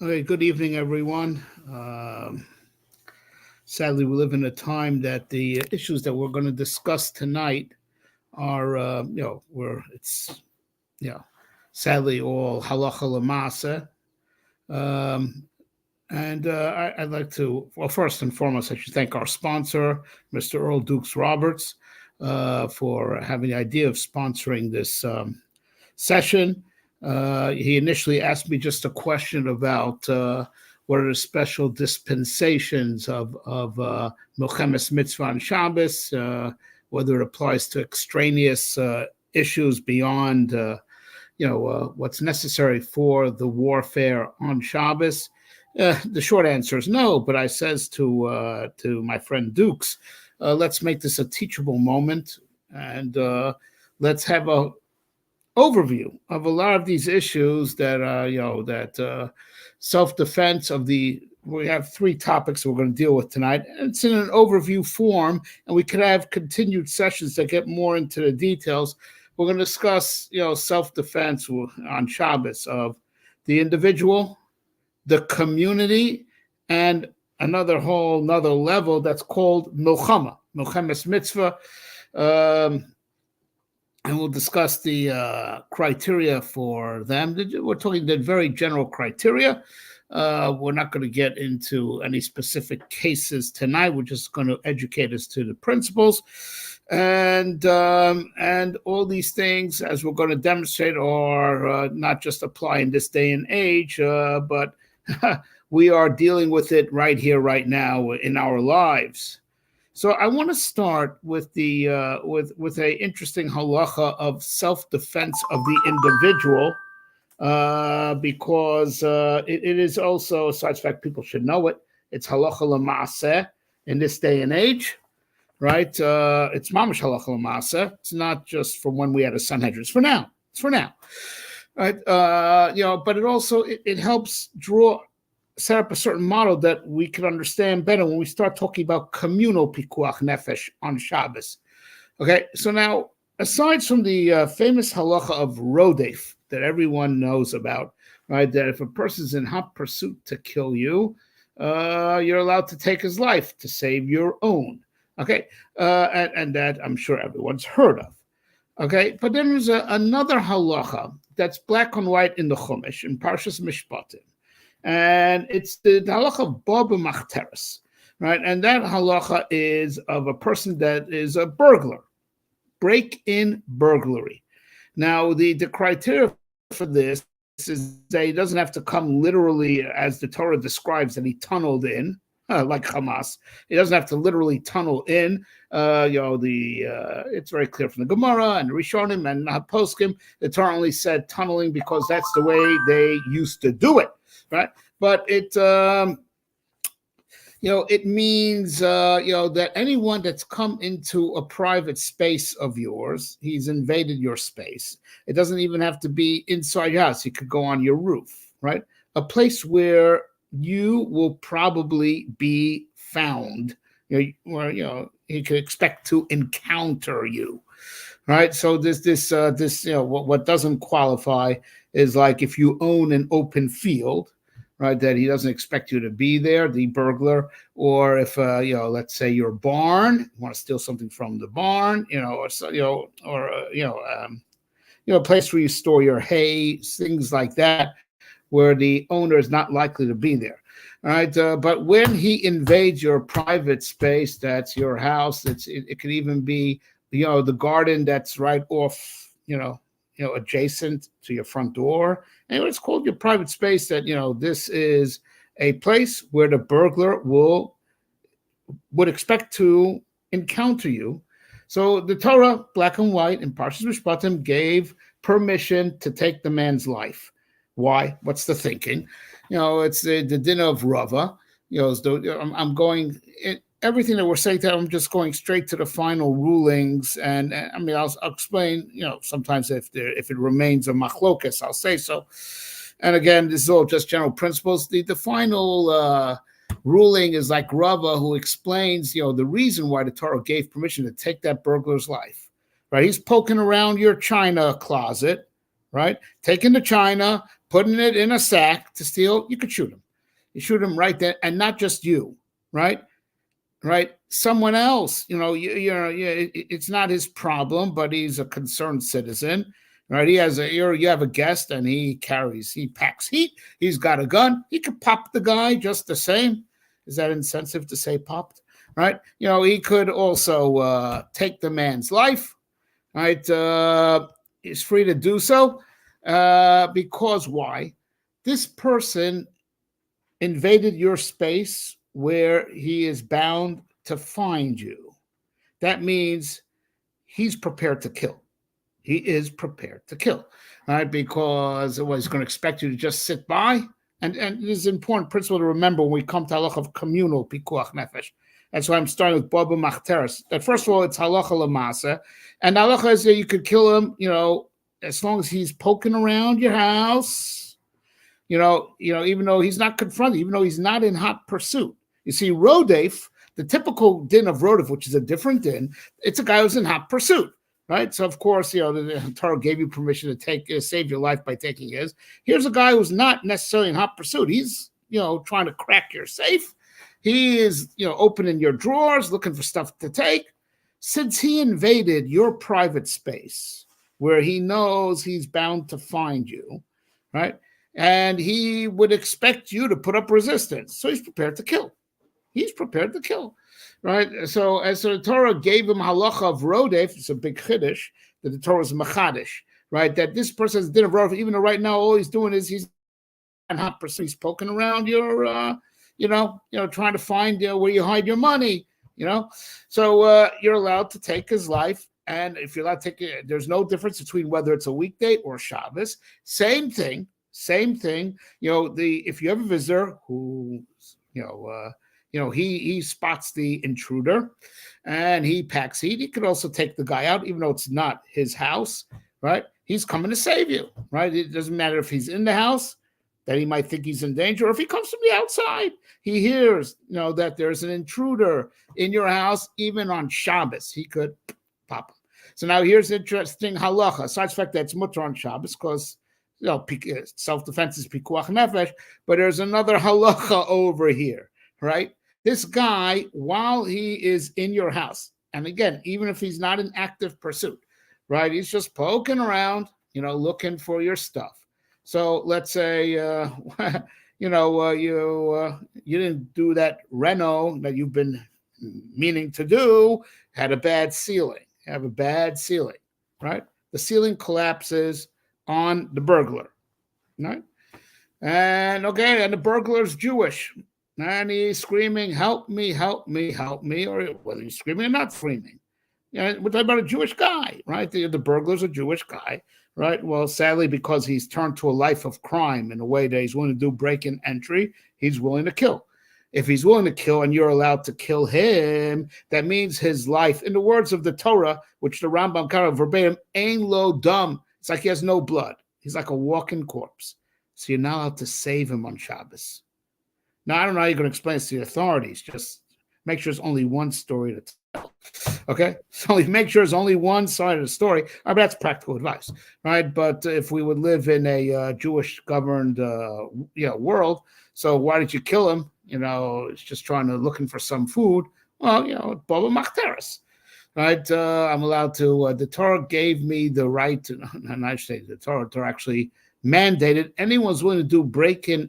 Okay, good evening, everyone. Sadly, we live in a time that the issues that we're going to discuss tonight are, where it's, you know, sadly all halacha lamasa. Um, I'd like to, well, first and foremost, I should thank our sponsor, Mr. Earl Dukes Roberts, for having the idea of sponsoring this session. He initially asked me just a question about what are the special dispensations of Milchemes Mitzvah on Shabbos, whether it applies to extraneous issues beyond what's necessary for the warfare on Shabbos. The short answer is no, but I says to my friend Dukes, let's make this a teachable moment, and let's have a overview of a lot of these issues that self-defense of the. We have three topics we're going to deal with tonight. It's in an overview form, and we could have continued sessions that get more into the details. We're going to discuss, self-defense on Shabbos of the individual, the community, and another level that's called milchama, milchemes mitzvah. And we'll discuss the criteria for them. We're talking the very general criteria. We're not going to get into any specific cases tonight. We're just going to educate us to the principles. And all these things, as we're going to demonstrate, are not just apply in this day and age, but we are dealing with it right here, right now in our lives. So I want to start with the with a interesting halacha of self-defense of the individual, because it is also, besides the fact people should know it, it's halacha l'maaseh in this day and age, right? It's mamash halacha l'maaseh. It's not just from when we had a Sanhedrin. It's for now. It's for now, right? But it also it helps set up a certain model that we can understand better when we start talking about communal pikuach nefesh on Shabbos. Okay, so now, aside from the famous halacha of rodef that everyone knows about, right, that if a person's in hot pursuit to kill you, you're allowed to take his life to save your own. Okay, and that I'm sure everyone's heard of. Okay, but then there's another halacha that's black and white in the Chumash, in Parshas Mishpatim. And it's the halacha of ba b'machteres, right? And that halacha is of a person that is a burglar, break-in burglary. Now, the criteria for this is that he doesn't have to come literally, as the Torah describes, that he tunneled in, like Hamas. He doesn't have to literally tunnel in. It's very clear from the Gemara and the Rishonim and Poskim. The Torah only said tunneling because that's the way they used to do it. Right, but it means that anyone that's come into a private space of yours, he's invaded your space. It doesn't even have to be inside your house. He could go on your roof, right? A place where you will probably be found, where he could expect to encounter you, right? So what doesn't qualify is like if you own an open field, right, that he doesn't expect you to be there, the burglar, or if let's say your barn, you want to steal something from the barn, a place where you store your hay, things like that, where the owner is not likely to be there. All right, but when he invades your private space, that's your house. It could even be the garden that's right off adjacent to your front door. And it's called your private space. That this is a place where the burglar would expect to encounter you. So the Torah, black and white, in Parshas Mishpatim, gave permission to take the man's life. Why? What's the thinking? It's the din of Rava. I'm going. Everything that we're saying today, I'm just going straight to the final rulings, and I mean, I'll explain. Sometimes if it remains a machlokas, I'll say so. And again, this is all just general principles. The final ruling is like Rava, who explains, the reason why the Torah gave permission to take that burglar's life. Right? He's poking around your china closet, right? Taking the china, putting it in a sack to steal, you could shoot him. You shoot him right there, and not just you, right? Right? Someone else, it's not his problem, but he's a concerned citizen, right? You have a guest, and he packs heat. He's got a gun. He could pop the guy just the same. Is that insensitive to say popped? Right? He could also take the man's life. Right? He's free to do so because why? This person invaded your space where he is bound to find you. That means he's prepared to kill. He is prepared to kill, right? Because he's going to expect you to just sit by. And this is an important principle to remember when we come to halacha of communal pikuach nefesh. That's why I'm starting with Baba Machteres. That first of all, it's halacha lamasa. And halacha is that you could kill him, as long as he's poking around your house, even though he's not confronted, even though he's not in hot pursuit. You see, Rodef, the typical din of Rodef, which is a different din, it's a guy who's in hot pursuit, right? So, of course, the Torah gave you permission to save your life by taking his. Here's a guy who's not necessarily in hot pursuit. He's, trying to crack your safe. He is, opening your drawers, looking for stuff to take. Since he invaded your private space where he knows he's bound to find you, right? And he would expect you to put up resistance. So he's prepared to kill. He's prepared to kill, right? So as the Torah gave him halacha of rodef, it's a big chiddush that the Torah is machadish, right? That this person has din of rodef, even though right now all he's doing is he's not pursuing, he's poking around your, trying to find where you hide your money, So you're allowed to take his life, and if you're allowed to take it, there's no difference between whether it's a weekday or Shabbos. Same thing. If you have a visitor who, he spots the intruder and he packs heat, he could also take the guy out, even though it's not his house, right? He's coming to save you, right? It doesn't matter if he's in the house, that he might think he's in danger, or if he comes from the outside, he hears, that there's an intruder in your house, even on Shabbos, he could pop him. So now here's interesting halacha. Besides the fact that it's mutter on Shabbos, because self-defense is pikuach nefesh, but there's another halacha over here, right? This guy, while he is in your house, and again, even if he's not in active pursuit, right? He's just poking around, looking for your stuff. So let's say, you didn't do that reno that you've been meaning to do, had a bad ceiling, right? The ceiling collapses on the burglar, right? And the burglar's Jewish, and he's screaming, "Help me, help me, help me," or whether he's screaming or not screaming. We're talking about a Jewish guy, right? The burglar's a Jewish guy, right? Well, sadly, because he's turned to a life of crime in a way that he's willing to do break-in entry, he's willing to kill. If he's willing to kill and you're allowed to kill him, that means his life, in the words of the Torah, which the Rambam kind of verbatim, ain lo dam. It's like he has no blood. He's like a walking corpse. So you're not allowed to save him on Shabbos. Now, I don't know how you're going to explain this to the authorities. Just make sure there's only one story to tell. Okay? So make sure there's only one side of the story. I mean, that's practical advice, right? But if we would live in a Jewish-governed world, so why did you kill him? It's just looking for some food. Well, Baba Machteres. Right, I'm allowed to. The Torah gave me the right to, and I say the Torah actually mandated anyone's willing to do break-in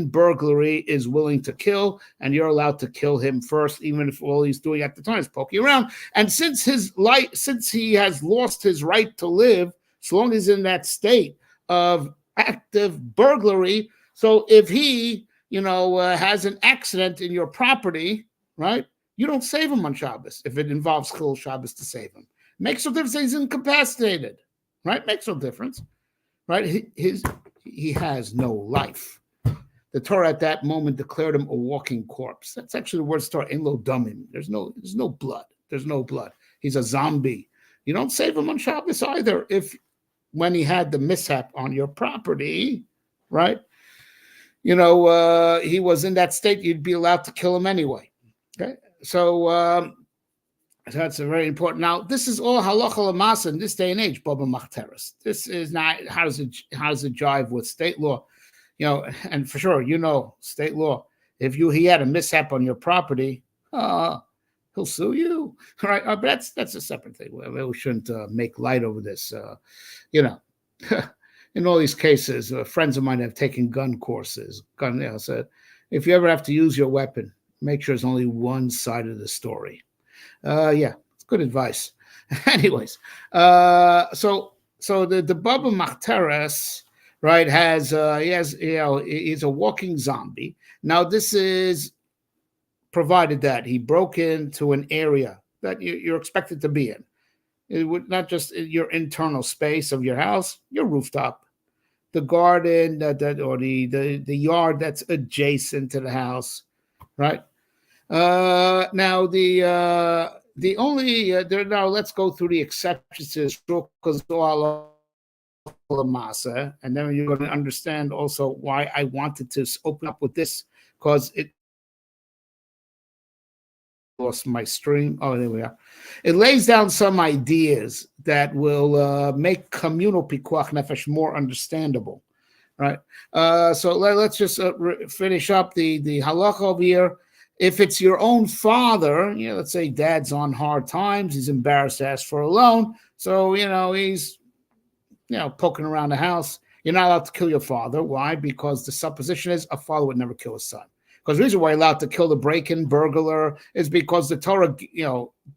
burglary is willing to kill, and you're allowed to kill him first, even if all he's doing at the time is poking around. And since he has lost his right to live, so long as he's in that state of active burglary, so if he, has an accident in your property, right? You don't save him on Shabbos if it involves Chil Shabbos to save him. Makes no difference. He's incapacitated, right? Makes no difference, right? He has no life. The Torah at that moment declared him a walking corpse. That's actually the word Torah, ein lo damim. There's no blood. There's no blood. He's a zombie. You don't save him on Shabbos either. When he had the mishap on your property, right? He was in that state. You'd be allowed to kill him anyway. Okay. So So that's a very important. Now, this is all halacha l'masa in this day and age, Baba Machteres. This is not how does it jive with state law? And for sure, state law. If he had a mishap on your property, he'll sue you, right? But that's a separate thing. We shouldn't make light over this. In all these cases, friends of mine have taken gun courses. So if you ever have to use your weapon, make sure it's only one side of the story. It's good advice. Anyways, so the Baba Machteres, right, he's a walking zombie. Now, this is provided that he broke into an area that you're expected to be in. It would not just your internal space of your house, your rooftop, the garden or the yard that's adjacent to the house, right? Now let's go through the exceptions to Masa, and then you're going to understand also why I wanted to open up with this, because it lost my stream. Oh, there we are. It lays down some ideas that will make communal pikuach nefesh more understandable, right? So let's just finish up the halacha over here. If it's your own father, let's say dad's on hard times, he's embarrassed to ask for a loan, so he's poking around the house. You're not allowed to kill your father. Why? Because the supposition is a father would never kill his son. Because the reason why you're allowed to kill the break-in burglar is because the Torah,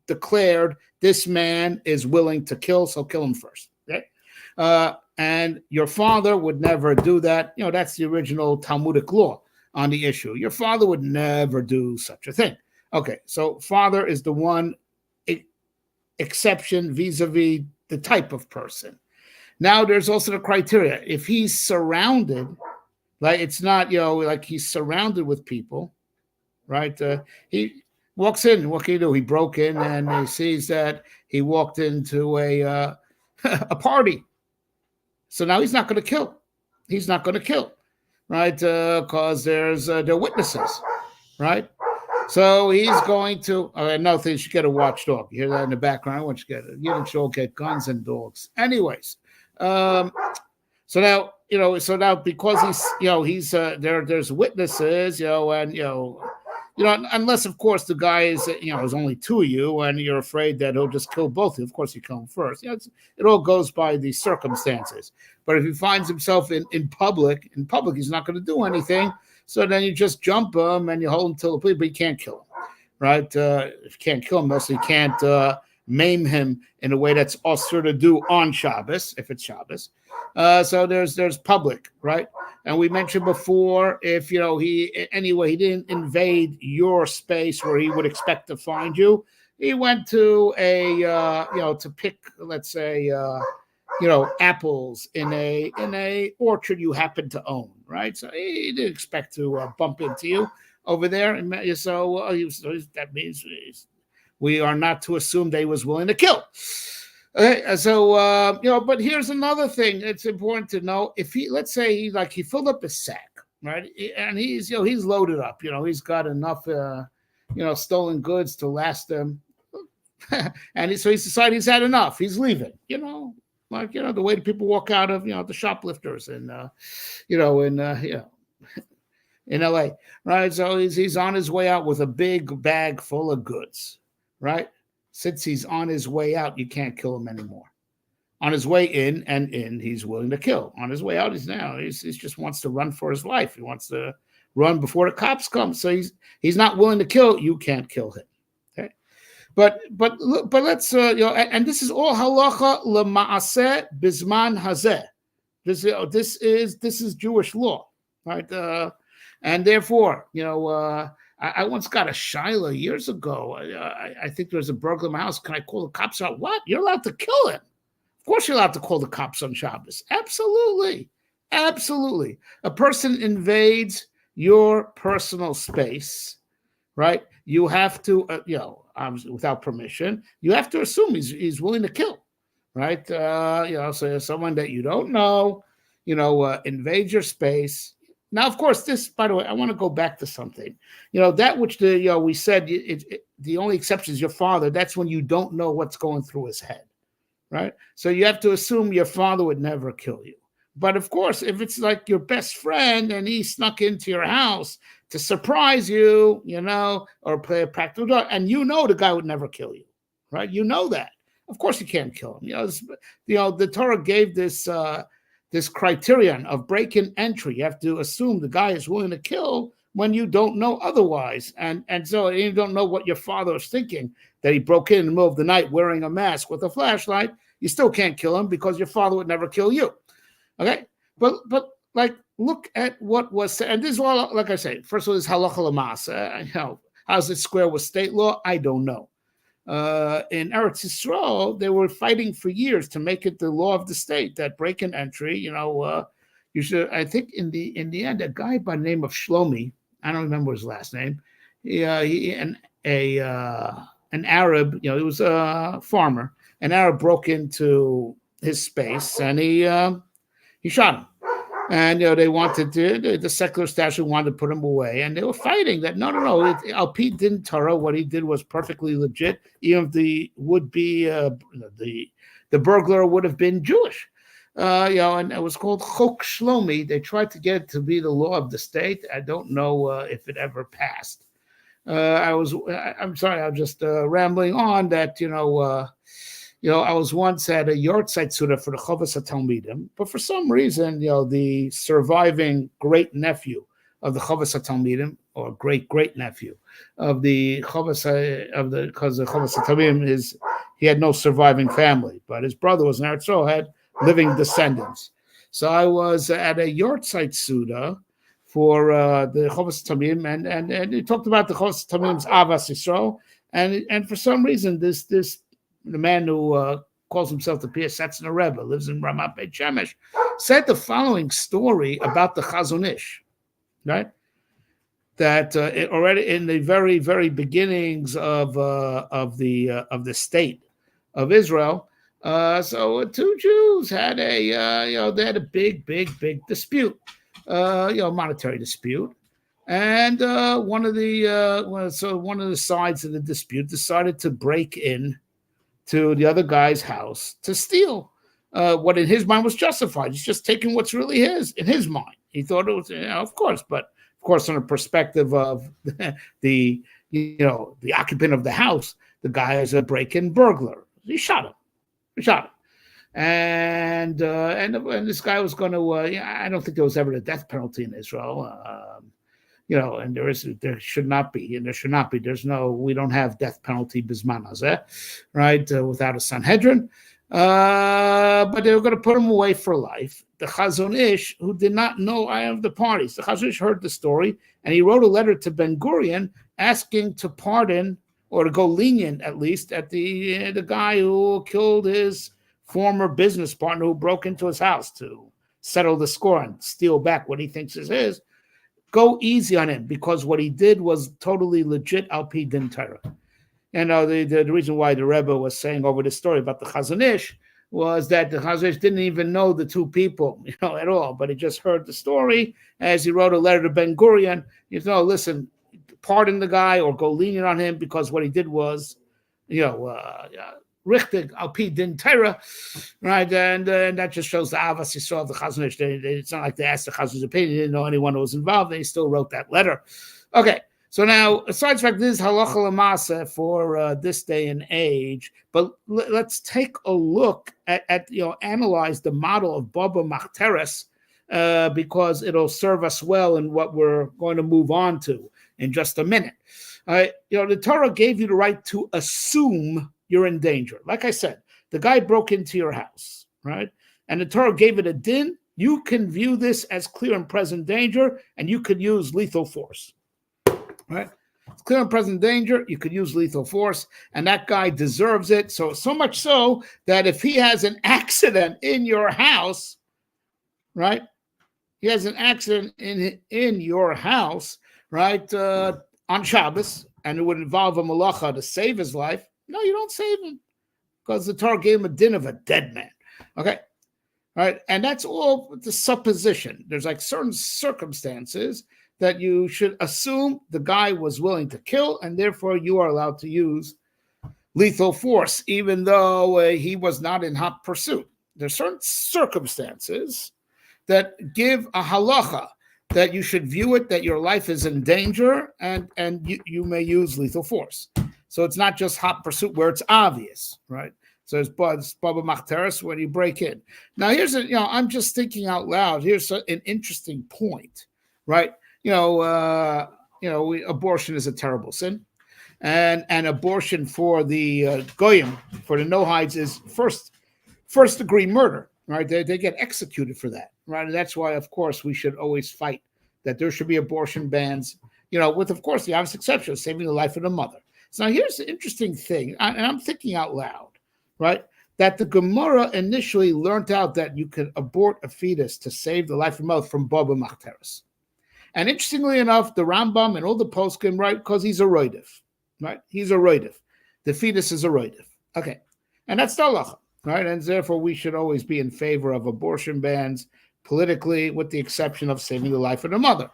declared this man is willing to kill, so kill him first. Okay, and your father would never do that. That's the original Talmudic law on the issue. Your father would never do such a thing. Okay, so father is the one exception vis-a-vis the type of person. Now there's also the criteria. If he's surrounded, like it's not, like he's surrounded with people, right? He walks in. What can he do? He broke in and he sees that he walked into a a party. So now he's not going to kill. He's not going to kill, right? Because there are witnesses, right? So he's going to. Another thing, you should get a watchdog. You hear that in the background? I want you to get it. You should get guns and dogs. Anyways, so now. So now because he's there's witnesses, unless of course the guy is, there's only two of you and you're afraid that he'll just kill both of you. Of course you kill him first. It all goes by the circumstances. But if he finds himself in public, he's not going to do anything. So then you just jump him and you hold him till the police, but you can't kill him, right? If you can't kill him, also you can't maim him in a way that's also to do on Shabbos, if it's Shabbos. So there's public, right? And we mentioned before, if he didn't invade your space where he would expect to find you. He went to to pick, let's say, apples in a orchard you happen to own, right? So he didn't expect to bump into you over there, and so that means we are not to assume that he was willing to kill. Okay, so but here's another thing it's important to know. If let's say he filled up his sack, right, and he's loaded up, he's got enough stolen goods to last him, and so he's decided he's had enough. He's leaving, the way the people walk out of the shoplifters and in LA, right? So he's on his way out with a big bag full of goods, right? Since he's on his way out, you can't kill him anymore. On his way in, he's willing to kill. On his way out, he just wants to run for his life. He wants to run before the cops come. So he's not willing to kill. You can't kill him. Okay, but let's and this is all halacha l'maaseh bizman hazeh. This is Jewish law, right? And therefore, I once got a shiloh years ago. I think there was a burglar in my house. Can I call the cops out? What? You're allowed to kill him. Of course you're allowed to call the cops on Shabbos. Absolutely. Absolutely. A person invades your personal space, right? You have to, without permission, you have to assume he's willing to kill, right? So someone that you don't know, invades your space. Now, of course, this, by the way, I want to go back to something. That which we said, the only exception is your father. That's when you don't know what's going through his head, right? So you have to assume your father would never kill you. But of course, if it's like your best friend and he snuck into your house to surprise you, or play a practical joke, and the guy would never kill you, right? You know that. Of course, you can't kill him. The Torah gave this criterion of break-in entry. You have to assume the guy is willing to kill when you don't know otherwise, and so you don't know what your father was thinking, that he broke in the middle of the night wearing a mask with a flashlight. You still can't kill him because your father would never kill you. Okay, but like, look at what was said, and this is all, like I say, first of all, this halacha l'maaseh. How's it square with state law? I don't know. In Eretz Yisrael, they were fighting for years to make it the law of the state that break-in entry. You should. I think in the end, a guy by the name of Shlomi, I don't remember his last name. An Arab. He was a farmer. An Arab broke into his space and he shot him. And they wanted the secular statute wanted to put him away, and they were fighting that no. Al-Pi Din Torah, what he did was perfectly legit, even if the would-be the burglar would have been Jewish. And it was called Chok Shlomi. They tried to get it to be the law of the state. I don't know if it ever passed. I'm sorry, I'm just rambling on that. I was once at a yortzeit Suda for the Chovas HaTalmidim, but for some reason, the surviving great nephew of the Chovas HaTalmidim, or great nephew of the Chovas because the Chovas HaTalmidim he had no surviving family, but his brother was an Eretz Yisrael, had living descendants. So I was at a yortzeit Suda for the Chovas HaTalmidim, and he talked about the Chovas HaTalmidim's Avas Yisrael, and for some reason the man who calls himself the Pia Setzner Rebbe, lives in Ramat Beit Shemesh, said the following story about the Chazon Ish, right? That already in the very, very beginnings of the state of Israel, so two Jews had they had a big dispute, monetary dispute, and one of the sides of the dispute decided to break in to the other guy's house to steal what in his mind was justified. He's just taking what's really his in his mind. He thought it was, of course, but of course, from the perspective of the occupant of the house, the guy is a break-in burglar. He shot him. And this guy was going to. I don't think there was ever a death penalty in Israel. And there should not be, and there should not be. We don't have death penalty bisman hazeh, right? Without a Sanhedrin, but they were going to put him away for life. The Chazon Ish, who did not know I of the parties, the Chazon Ish heard the story, and he wrote a letter to Ben Gurion asking to pardon or to go lenient, at least, at the guy who killed his former business partner who broke into his house to settle the score and steal back what he thinks is his. Go easy on him, because what he did was totally legit Al-Pi Din Torah. The reason why the Rebbe was saying over this story about the Chazon Ish was that the Chazon Ish didn't even know the two people, at all, but he just heard the story as he wrote a letter to Ben Gurion. Listen, pardon the guy or go lenient on him, because what he did was, Richtig Al-Pi Din Torah, right? And that just shows the Avas Yisrael of the Chazon Ish. It's not like they asked the Chazon Ish's opinion; they didn't know anyone who was involved. They still wrote that letter. Okay, so now, aside from this halacha l'maaseh for this day and age, but let's take a look at analyze the model of Baba Machteres, because it'll serve us well in what we're going to move on to in just a minute. The Torah gave you the right to assume you're in danger. Like I said, the guy broke into your house, right? And the Torah gave it a din. You can view this as clear and present danger, and you could use lethal force, right? It's clear and present danger. You could use lethal force, and that guy deserves it. So much so that if he has an accident in your house, right? He has an accident in your house, right? On Shabbos, and it would involve a malacha to save his life. No, you don't save him, because the Torah gave him a din of a dead man. Okay, all right, and that's all the supposition. There's like certain circumstances that you should assume the guy was willing to kill, and therefore you are allowed to use lethal force, even though he was not in hot pursuit. There's certain circumstances that give a halacha that you should view it that your life is in danger, and you may use lethal force. So it's not just hot pursuit where it's obvious, right? So it's Baba Machteres when you break in. Now here's I'm just thinking out loud. Here's an interesting point, right? Abortion is a terrible sin, and abortion for the goyim, for the no-hides, is first degree murder, right? They get executed for that, right? And that's why, of course, we should always fight that there should be abortion bans, with, of course, the obvious exception of saving the life of the mother. So now here's the interesting thing, and I'm thinking out loud, right? That the Gemara initially learned out that you could abort a fetus to save the life of the mother from Baba Machteres. And interestingly enough, the Rambam and all the poskim, right, because he's a roidif, right? He's a roidif. The fetus is a roidif. Okay. And that's the halacha, right? And therefore, we should always be in favor of abortion bans politically, with the exception of saving the life of the mother,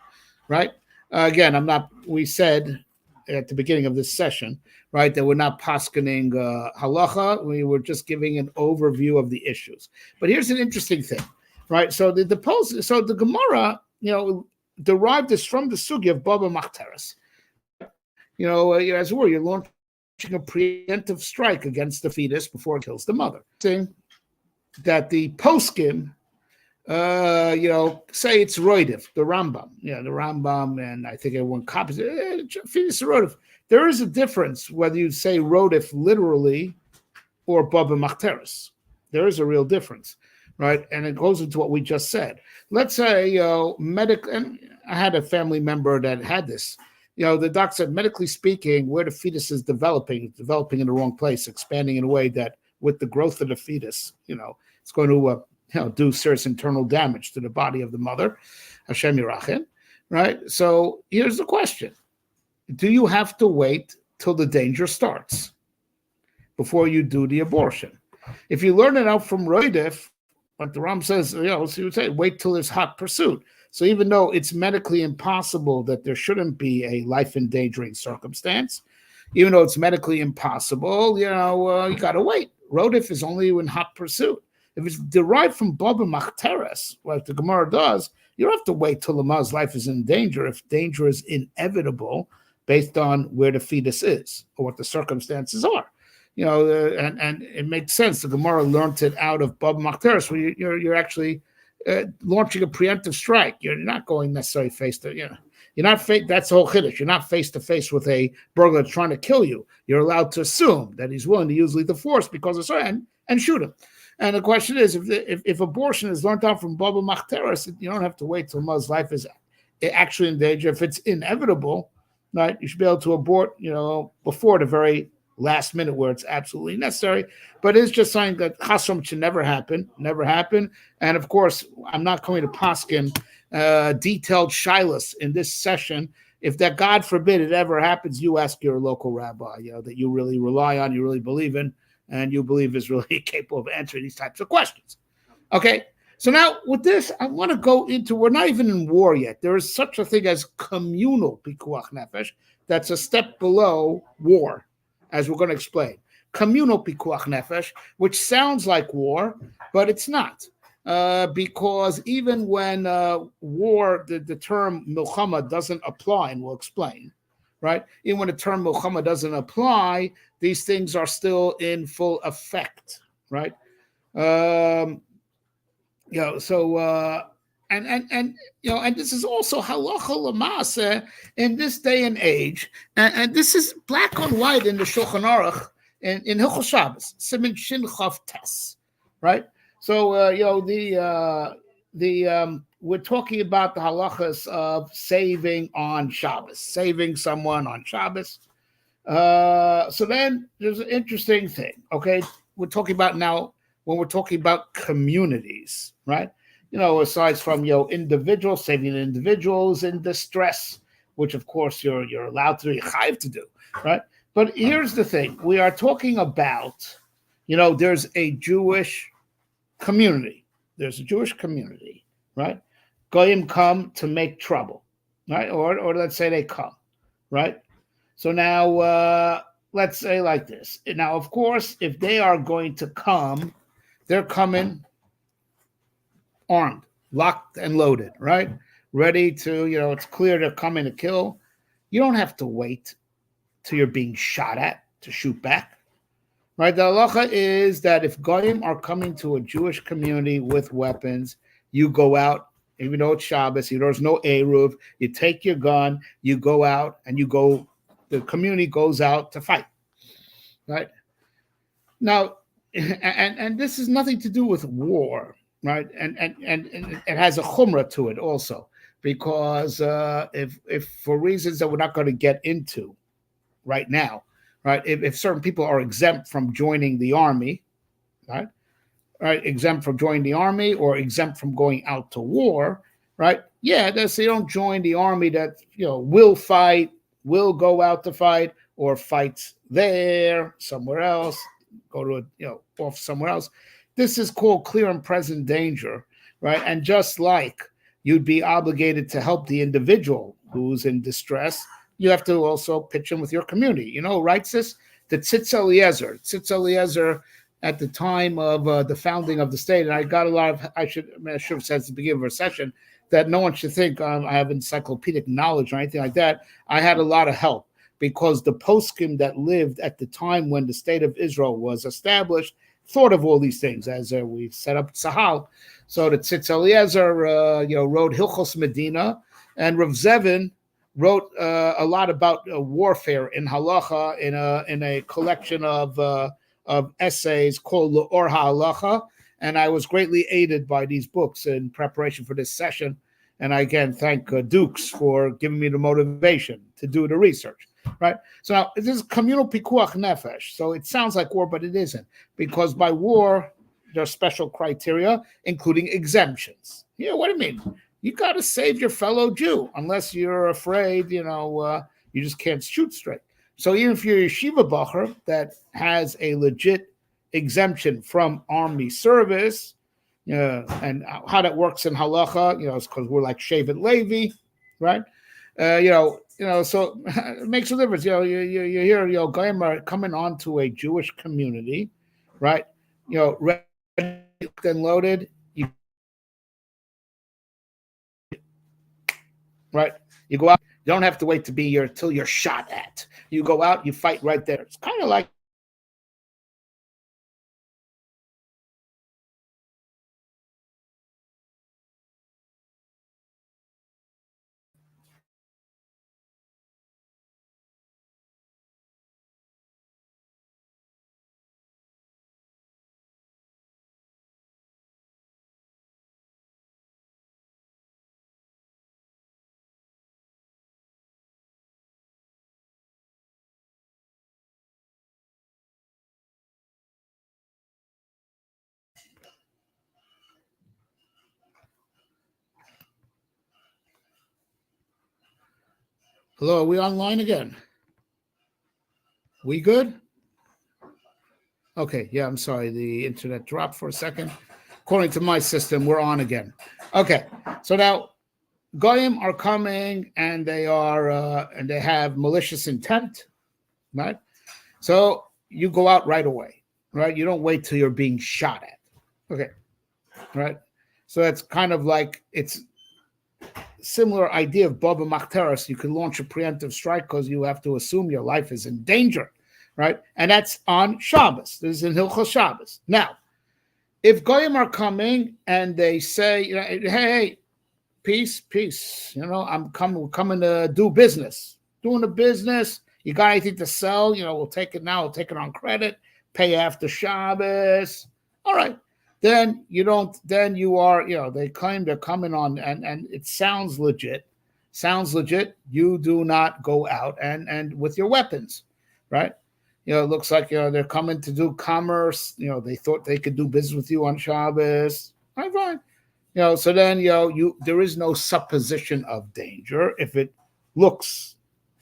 right? Again, we said at the beginning of this session, right, that we're not paskening halacha. We were just giving an overview of the issues. But here's an interesting thing, right? So the Gemara, derived this from the sugya of Baba Machteres. As it were, you're launching a preemptive strike against the fetus before it kills the mother. Saying that the poskim, say it's roidif, the Rambam, the Rambam, and I think everyone copies it. Fetus roidif. There is a difference whether you say roidif literally or Baba Machteres. There is a real difference, right? And it goes into what we just said. Let's say, and I had a family member that had this. The doc said, medically speaking, where the fetus is developing, it's developing in the wrong place, expanding in a way that with the growth of the fetus, it's going to do serious internal damage to the body of the mother, Hashem Yirachem, right? So here's the question. Do you have to wait till the danger starts before you do the abortion? If you learn it out from Roidif, like the Ram says, so you would say, wait till there's hot pursuit. So even though it's medically impossible that there shouldn't be a life-endangering circumstance, even though it's medically impossible, you got to wait. Rodif is only in hot pursuit. If it's derived from Baba Machteres, like the Gemara does, you don't have to wait till the mother's life is in danger if danger is inevitable based on where the fetus is or what the circumstances are. And it makes sense. The Gemara learned it out of Baba Machteres, where you're actually launching a preemptive strike. You're not going necessarily face to, you're not that's the whole chiddush. You're not face to face with a burglar trying to kill you. You're allowed to assume that he's willing to use lethal force because of certain and shoot him. And the question is, if abortion is learned out from Baba Machteres, you don't have to wait till mother's life is actually in danger. If it's inevitable, right, you should be able to abort, before the very last minute where it's absolutely necessary. But it's just something that chasam should never happen. And of course, I'm not going to paskin detailed shilas in this session. If that, God forbid, it ever happens, you ask your local rabbi, that you really rely on, you really believe in, and you believe is really capable of answering these types of questions. Okay, so now with this, I want to go into, we're not even in war yet. There is such a thing as communal pikuach nefesh. That's a step below war, as we're going to explain. Communal pikuach nefesh, which sounds like war, but it's not. Because even when war, the term milchama doesn't apply, and we'll explain, right? Even when the term milchama doesn't apply, these things are still in full effect, right? And this is also halacha l'maaseh in this day and age, and this is black on white in the Shulchan Aruch in Hilchos Shabbos, Siman Shin Chav Tes, right? So we're talking about the halachas of saving on Shabbos, saving someone on Shabbos. So then there's an interesting thing. Okay, we're talking about now when we're talking about communities, right? Aside from individuals, saving individuals in distress, which of course you're allowed to, you're chayiv to do, right? But here's the thing: we are talking about, there's a Jewish community. There's a Jewish community, right? Goyim come to make trouble, right? Or let's say they come, right? So now let's say like this. Now, of course, if they are going to come, they're coming armed, locked and loaded, right? Ready to, it's clear they're coming to kill. You don't have to wait till you're being shot at to shoot back, right? The halacha is that if goyim are coming to a Jewish community with weapons, you go out, even though it's Shabbos, there's no eruv, you take your gun, you go out, and the community goes out to fight, right? Now, and this has nothing to do with war, right? And it has a chumrah to it also, because if for reasons that we're not going to get into right now, right? If certain people are exempt from joining the army, right? Right, exempt from joining the army or exempt from going out to war, right? Yeah, they don't join the army that will fight, will go out to fight, or fights there somewhere else, go to off somewhere else. This is called clear and present danger, right? And just like you'd be obligated to help the individual who's in distress, you have to also pitch in with your community. Right, sis? The Tzitz Eliezer at the time of the founding of the state, and I got a lot of, I should have said at the beginning of our session that no one should think I have encyclopedic knowledge or anything like that. I had a lot of help because the poskim that lived at the time when the state of Israel was established thought of all these things as we set up Tzahal. So the Tzitz Eliezer, wrote Hilchos Medina, and Rav Zevin wrote a lot about warfare in halacha in a collection of essays called L'Or HaHalacha, and I was greatly aided by these books in preparation for this session. And I again thank Dukes for giving me the motivation to do the research. Right. So now this is communal pikuach nefesh. So it sounds like war, but it isn't, because by war there are special criteria, including exemptions. What do you mean? You got to save your fellow Jew unless you're afraid. You just can't shoot straight. So even if you're a yeshiva bacher that has a legit exemption from army service, and how that works in halacha, it's because we're like Shevet Levi, right? So it makes a difference. You hear, goyim are coming onto a Jewish community, right? Ready and loaded. Right? You go out. You don't have to wait to be here till you're shot at. You go out, you fight right there. It's kind of like hello, are we online again? We good? Okay, yeah, I'm sorry. The internet dropped for a second. According to my system, we're on again. Okay, so now goyim are coming and they have malicious intent, right? So you go out right away, right? You don't wait till you're being shot at. Okay, right? So that's kind of like, it's similar idea of Baba Machteres. You can launch a preemptive strike because you have to assume your life is in danger, right? And that's on Shabbos. This is in Hilchos Shabbos. Now, if goyim are coming and they say, hey, peace, we're coming to do business. Doing the business, you got anything to sell? We'll take it now. We'll take it on credit. Pay after Shabbos. All right. Then you don't. Then you are. They claim they're coming on, and it sounds legit. You do not go out and with your weapons, right? It looks like they're coming to do commerce. They thought they could do business with you on Shabbos. All right, fine. So then there is no supposition of danger if it looks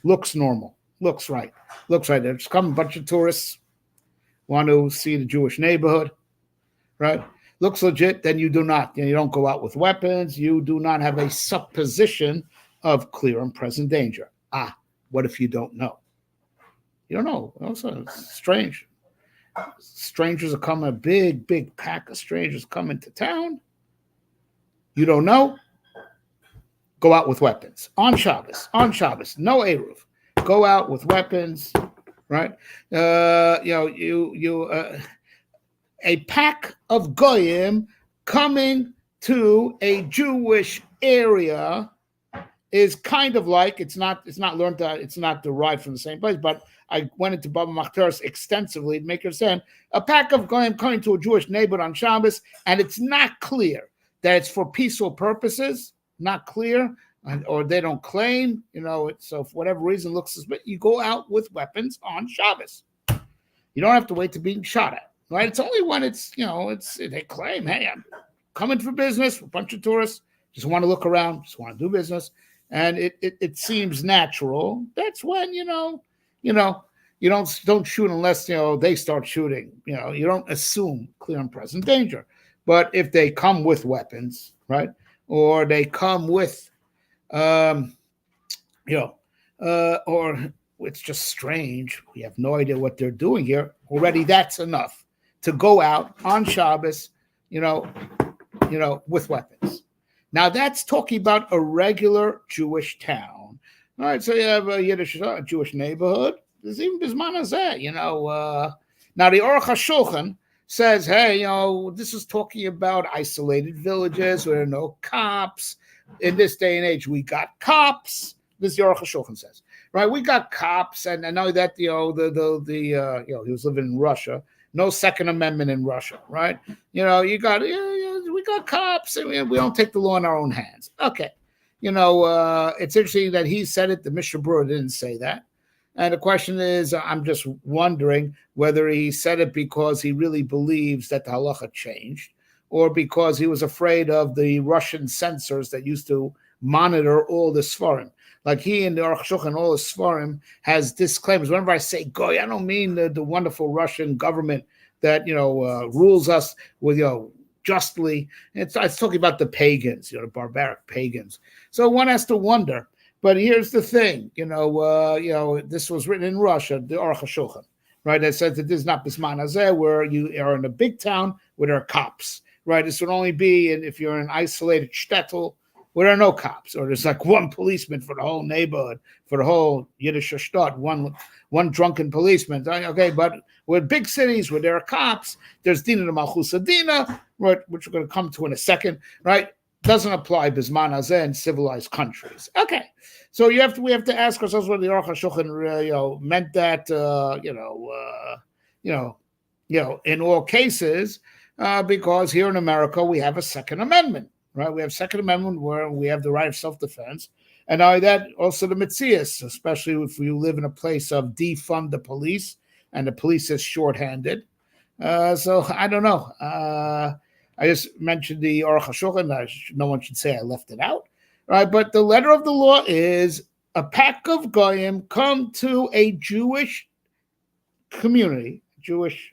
normal, looks right. There's come a bunch of tourists, want to see the Jewish neighborhood, right? Looks legit, then you do not. You don't go out with weapons. You do not have a supposition of clear and present danger. What if you don't know? You don't know. Also, it's strange. Strangers are coming, a big pack of strangers coming to town. You don't know. Go out with weapons on Shabbos. No Eruv. Go out with weapons, right? A pack of goyim coming to a Jewish area is kind of like it's not derived from the same place, but I went into Baba Machtaris extensively to make her understand a pack of goyim coming to a Jewish neighborhood on Shabbos, and it's not clear that it's for peaceful purposes. Not clear, or they don't claim, so for whatever reason looks suspicious. You go out with weapons on Shabbos. You don't have to wait to be shot at, right? It's only when they claim, hey, I'm coming for business, a bunch of tourists, just want to look around, just want to do business, and it seems natural. That's when you don't shoot unless they start shooting. You don't assume clear and present danger. But if they come with weapons, right? Or they come with, or it's just strange. We have no idea what they're doing here. Already, that's enough to go out on Shabbos, with weapons. Now, that's talking about a regular Jewish town. All right, so you have a Jewish neighborhood. There's even Bisman Hazeh, Now, the Aruch HaShulchan says, hey, this is talking about isolated villages where there are no cops. In this day and age, we got cops. This is Aruch HaShulchan says, right? We got cops, and I know that he was living in Russia. No Second Amendment in Russia, right? We got cops, and we don't take the law in our own hands. Okay, it's interesting that he said it. The Mishnah Berurah didn't say that. And the question is, I'm just wondering whether he said it because he really believes that the halacha changed, or because he was afraid of the Russian censors that used to monitor all the Sfarim. Like he in the Aruch HaShulchan, all the Sfarim has disclaimers. Whenever I say goy, I don't mean the wonderful Russian government that rules us with justly. It's talking about the pagans, the barbaric pagans. So one has to wonder. But here's the thing, this was written in Russia, the Aruch HaShulchan, right? That says that this is not Bisman Hazeh, where you are in a big town where there are cops, right? This would only be if you're in an isolated shtetl where there are no cops, or there's like one policeman for the whole neighborhood, for the whole Yiddish shtet, one drunken policeman. Okay, but with big cities where there are cops, there's Dina de Malchus Dina, right, which we're going to come to in a second, right? Doesn't apply Bisman Hazeh in civilized countries. Okay, so we have to ask ourselves whether the Aruch HaShulchan meant that in all cases, because here in America we have a Second Amendment, right? We have Second Amendment where we have the right of self-defense, and now that also the Metzias, especially if you live in a place of defund the police and the police is shorthanded. So I don't know. I just mentioned the Aruch HaShulchan. No one should say I left it out, right? But the letter of the law is a pack of goyim come to a Jewish community, Jewish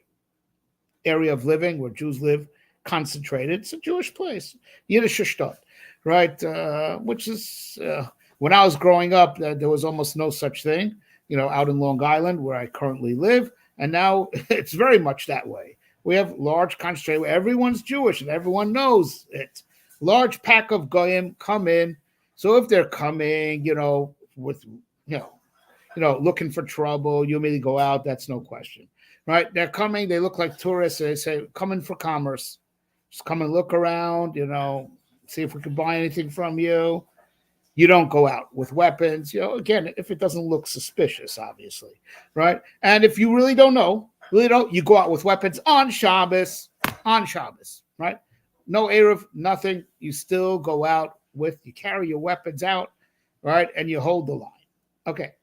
area of living where Jews live, concentrated. It's a Jewish place, Yiddish shtet, right? Which is when I was growing up, there was almost no such thing, out in Long Island where I currently live, and now it's very much that way. We have large concentration where everyone's Jewish and everyone knows it. Large pack of goyim come in. So if they're coming, with looking for trouble, you immediately go out. That's no question, right? They're coming. They look like tourists. They say, coming for commerce. Just come and look around, see if we can buy anything from you. You don't go out with weapons, again, if it doesn't look suspicious, obviously, right? And if you really don't know, you go out with weapons on Shabbos, right? No Eruv, nothing. You still go out you carry your weapons out, right? And you hold the line. Okay.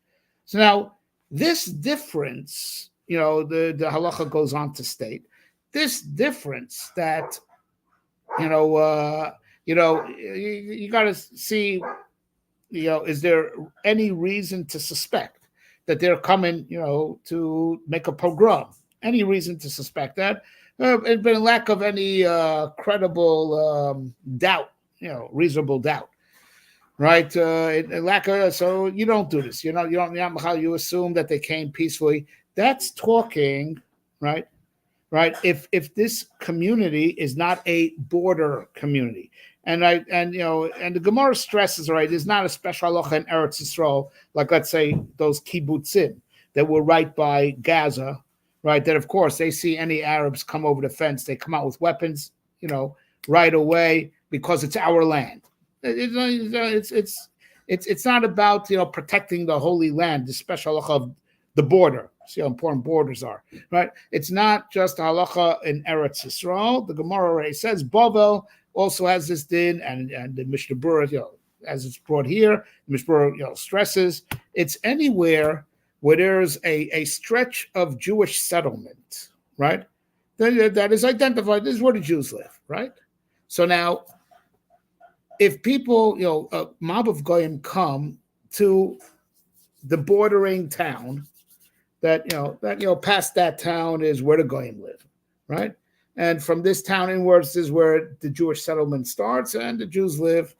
So now this difference, the halacha goes on to state this difference that, you got to see, is there any reason to suspect that they're coming, to make a pogrom? Any reason to suspect that? It's been a lack of any credible doubt, reasonable doubt, right? So you don't do this. You assume that they came peacefully. That's talking, right? Right. If this community is not a border community, and the Gemara stresses, right, there's not a special halacha in Eretz Yisrael, like let's say those kibbutzim that were right by Gaza, right? That of course they see any Arabs come over the fence, they come out with weapons, right away because it's our land. It's not about protecting the holy land, the special halacha of the border. See how important borders are, right? It's not just halacha in Eretz Yisrael. The Gemara already says Bavel also has this din, and the Mishnah Berurah, as it's brought here, the Mishnah Berurah, stresses it's anywhere where there's a stretch of Jewish settlement, right? That is identified. This is where the Jews live, right? So now, if people, a mob of goyim come to the bordering town, that past that town is where the goyim live, right? And from this town inwards is where the Jewish settlement starts, and the Jews live.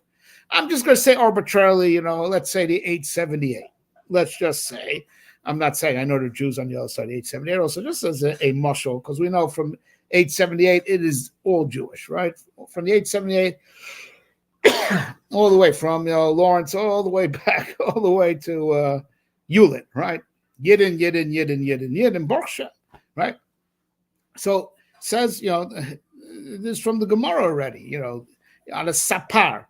I'm just going to say arbitrarily, let's say the 878. Let's just say, I'm not saying I know the Jews on the other side of 878, also just as a mushal, because we know from 878 it is all Jewish, right? From the 878 all the way from Lawrence, all the way back, all the way to Hewlett, right? Yidden, Baruch Shem, right? So says, this is from the Gemara already, on a sapar,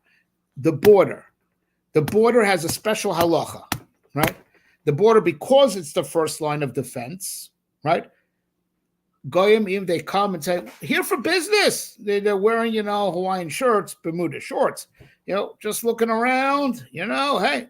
the border. The border has a special halacha, right? The border, because it's the first line of defense, right? Goyim, even they come and say, here for business. They're wearing, Hawaiian shirts, Bermuda shorts, just looking around, hey,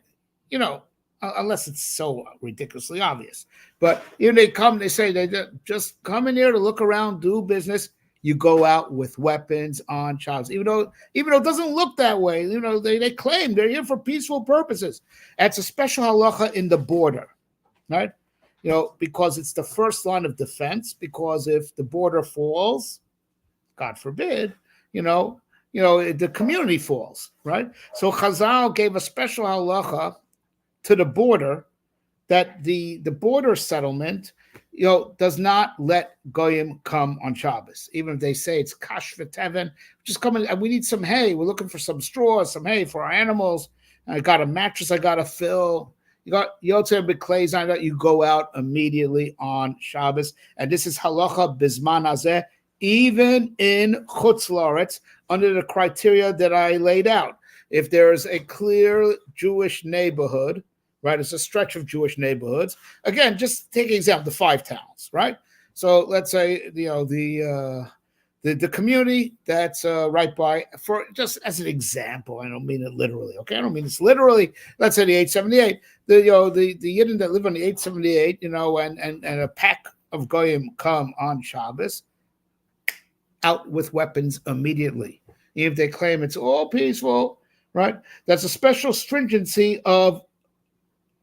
unless it's so ridiculously obvious. But they come, they say they just come in here to look around, do business. You go out with weapons on Shabbos, even though it doesn't look that way. They claim they're here for peaceful purposes. That's a special halacha in the border, right? Because it's the first line of defense. Because if the border falls, God forbid, the community falls, right? So Chazal gave a special halacha to the border, that the border settlement, does not let goyim come on Shabbos, even if they say it's kash v'teven. Just come in, and we need some hay. We're looking for some straw, some hay for our animals. I got a mattress I got to fill. You got yotzei b'kleis on that. You go out immediately on Shabbos, and this is halacha bizman hazeh, even in chutz la'aretz, under the criteria that I laid out. If there's a clear Jewish neighborhood, right, it's a stretch of Jewish neighborhoods. Again, just take an example, the 5 towns, right? So let's say the community that's right by, for just as an example, I don't mean it literally, okay? I don't mean this literally. Let's say the 878, the Yidden that live on the 878, and a pack of goyim come on Shabbos, out with weapons immediately. If they claim it's all peaceful, right? That's a special stringency of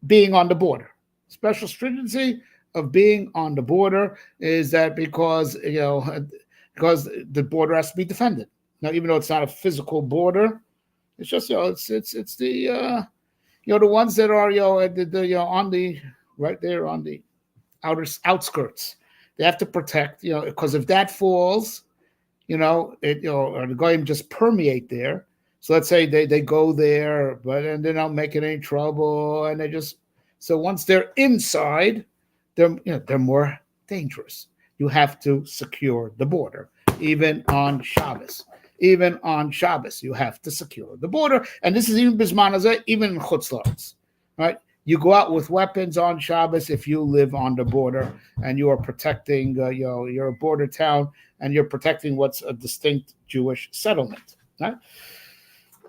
being on the border. Special stringency of being on the border is that because the border has to be defended. Now, even though it's not a physical border, it's just it's the the ones that are on the right there on the outskirts. They have to protect because if that falls, or the goyim just permeate there. So let's say they go there, and they're not making any trouble, and so once they're inside, they're more dangerous. You have to secure the border, even on Shabbos. Even on Shabbos, you have to secure the border, and this is even bisman hazeh, even in chutz la'aretz, right? You go out with weapons on Shabbos if you live on the border and you are protecting, you're a border town and you're protecting what's a distinct Jewish settlement, right?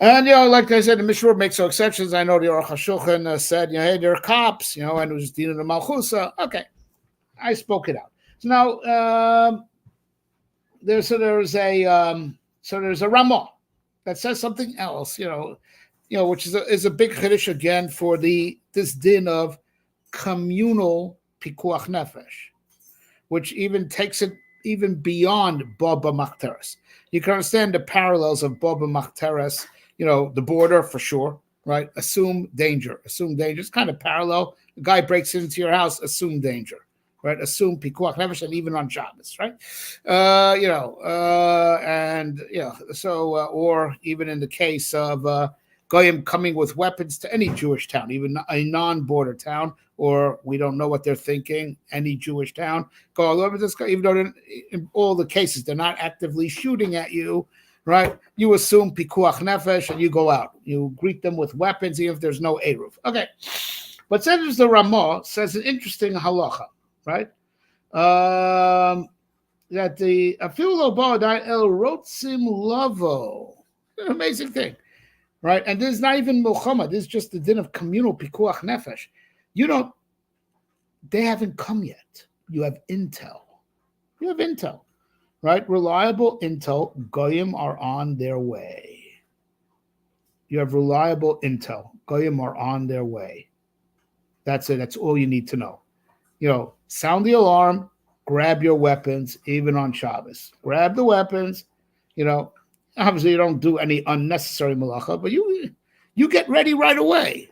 And, like I said, the Mishnah makes no exceptions. I know the Aruch HaShulchan said, hey, there are cops, and it was Dina the Malchusa. Okay, I spoke it out. So now, there's a Ramah that says something else, which is a big chiddush again for this din of communal pikuach nefesh, which even takes it even beyond Baba Machteres. You can understand the parallels of Baba Machteres, the border for sure, right? Assume danger. Assume danger. It's kind of parallel. The guy breaks into your house, assume danger, right? Assume pikuach nefesh, and even on Shabbos, right? Or even in the case of goyim coming with weapons to any Jewish town, even a non-border town, or we don't know what they're thinking, any Jewish town, go all over this guy, even though in all the cases they're not actively shooting at you, right? You assume pikuach nefesh and you go out. You greet them with weapons, even if there's no eruv. Okay. But says the Ramah says an interesting halacha, right? That the afilu ba'adai el rotzim lavo, an amazing thing, right? And this is not even milchama. This is just the din of communal pikuach nefesh. They haven't come yet. You have intel. You have intel, right? Reliable intel. Goyim are on their way. You have reliable intel. Goyim are on their way. That's it. That's all you need to know. Sound the alarm, grab your weapons, even on Shabbos. Grab the weapons. Obviously you don't do any unnecessary malacha, but you get ready right away.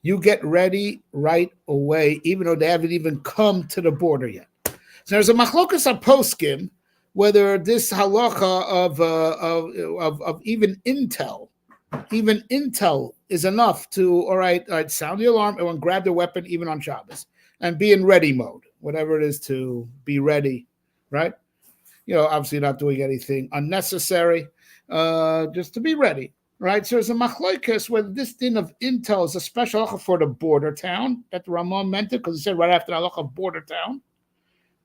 You get ready right away, even though they haven't even come to the border yet. So there's a machlokas poskim whether this halacha of even intel is enough to, all right, sound the alarm and grab the weapon even on Shabbos and be in ready mode, whatever it is to be ready, right? Obviously not doing anything unnecessary, just to be ready, right? So there's a machlokas whether this din of intel is a special halacha for the border town that the Ramah meant it, because he said right after the halacha of border town,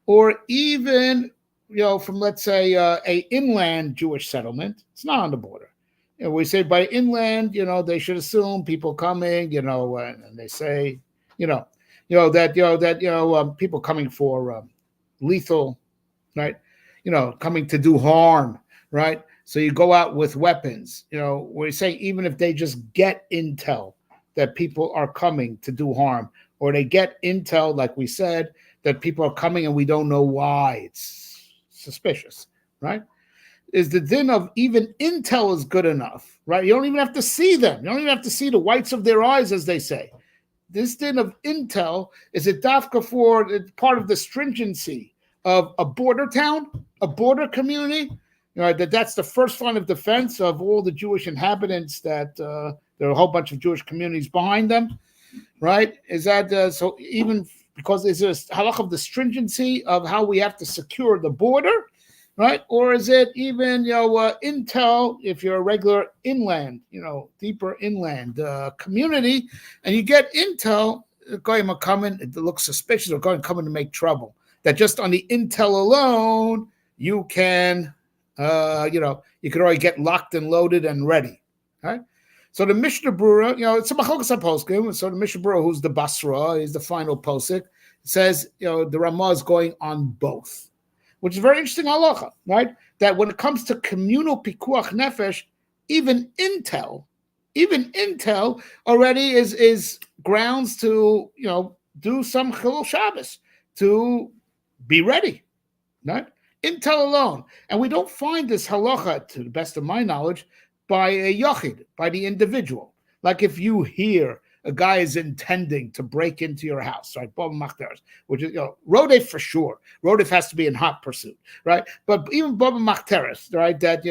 or even, from, let's say, a inland Jewish settlement. It's not on the border. We say by inland, they should assume people coming, and they say, people coming for lethal, right? Coming to do harm, right? So you go out with weapons. We say even if they just get intel that people are coming to do harm, or they get intel, like we said, that people are coming and we don't know why. It's suspicious, right? Is the din of even intel is good enough, right? You don't even have to see them. You don't even have to see the whites of their eyes, as they say. This din of intel is a dafka for part of the stringency of a border town, a border community, that's the first line of defense of all the Jewish inhabitants, that there are a whole bunch of Jewish communities behind them, right? Is that so even because there's a halach of the stringency of how we have to secure the border, right? Or is it even, intel, if you're a regular inland, deeper inland community, and you get intel, going to come in, it looks suspicious, or going to come in to make trouble. That just on the intel alone, you can, you could already get locked and loaded and ready, right? So the Mishnah Brura, it's a machlokas poskim. So the Mishnah Brura, who's the Basra, is the final posik, says, the Ramah is going on both, which is very interesting halacha, right? That when it comes to communal pikuach nefesh, even intel already is grounds to, do some chilul Shabbos, to be ready, right? Intel alone. And we don't find this halacha, to the best of my knowledge, by a yachid, by the individual. Like if you hear a guy is intending to break into your house, right? Bob Machteres, which is, Rodef for sure. Rodef has to be in hot pursuit, right? But even Bob Machteres, right? That,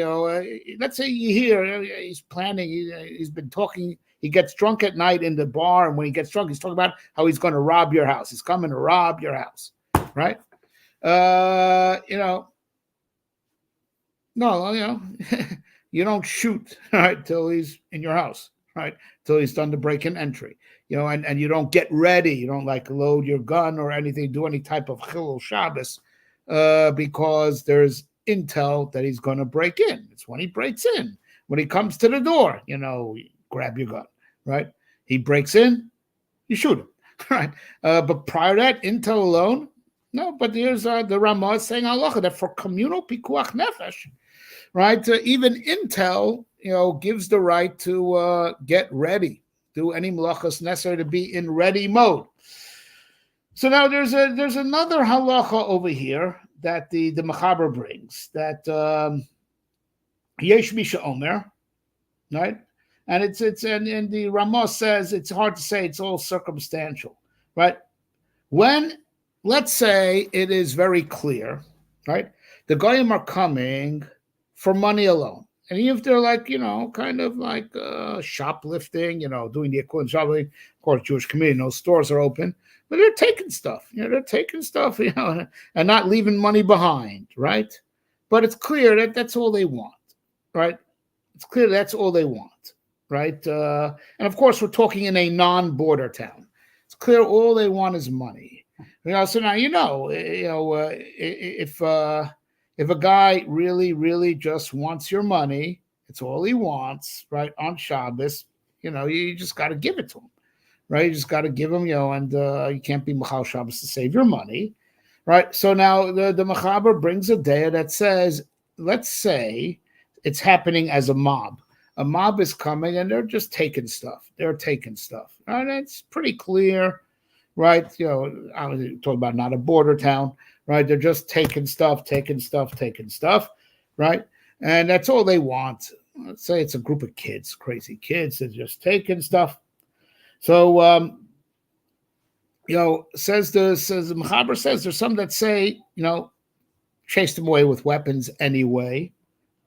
let's say you hear he's planning, he's been talking, he gets drunk at night in the bar, and when he gets drunk, he's talking about how he's going to rob your house. He's coming to rob your house, right? You don't shoot, right, till he's in your house, right, till he's done the break-in entry, and you don't get ready. You don't load your gun or anything, do any type of chilul Shabbos, because there's intel that he's going to break in. It's when he breaks in. When he comes to the door, you grab your gun, right? He breaks in, you shoot him, right? But prior to that, intel alone, no. But here's the Ramah saying halacha that for communal pikuach nefesh, right? Even intel, gives the right to get ready, do any malachas necessary to be in ready mode. So now there's another halacha over here that the Mechaber brings, that yesh misha omer, right? And and the Ramah says it's hard to say, it's all circumstantial, right? When, let's say it is very clear, right? The goyim are coming for money alone. And even if they're like, kind of like shoplifting, doing the equivalent shoplifting, of course, Jewish community, no stores are open, but they're taking stuff, they're taking stuff, and not leaving money behind, right? But it's clear that that's all they want, right? It's clear that's all they want, right? And of course, we're talking in a non-border town. It's clear all they want is money. So now if a guy really, really just wants your money, it's all he wants, right? On Shabbos, you just got to give it to him, right? You just got to give him, and you can't be Machal Shabbos to save your money, right? So now the Mechaber brings a day that says, let's say it's happening as a mob. A mob is coming and they're just taking stuff. They're taking stuff. And it's pretty clear, right? I was talking about not a border town, right? They're just taking stuff, right? And that's all they want. Let's say it's a group of kids, crazy kids, they're just taking stuff. So, says the Mechaber says there's some that say, chase them away with weapons anyway.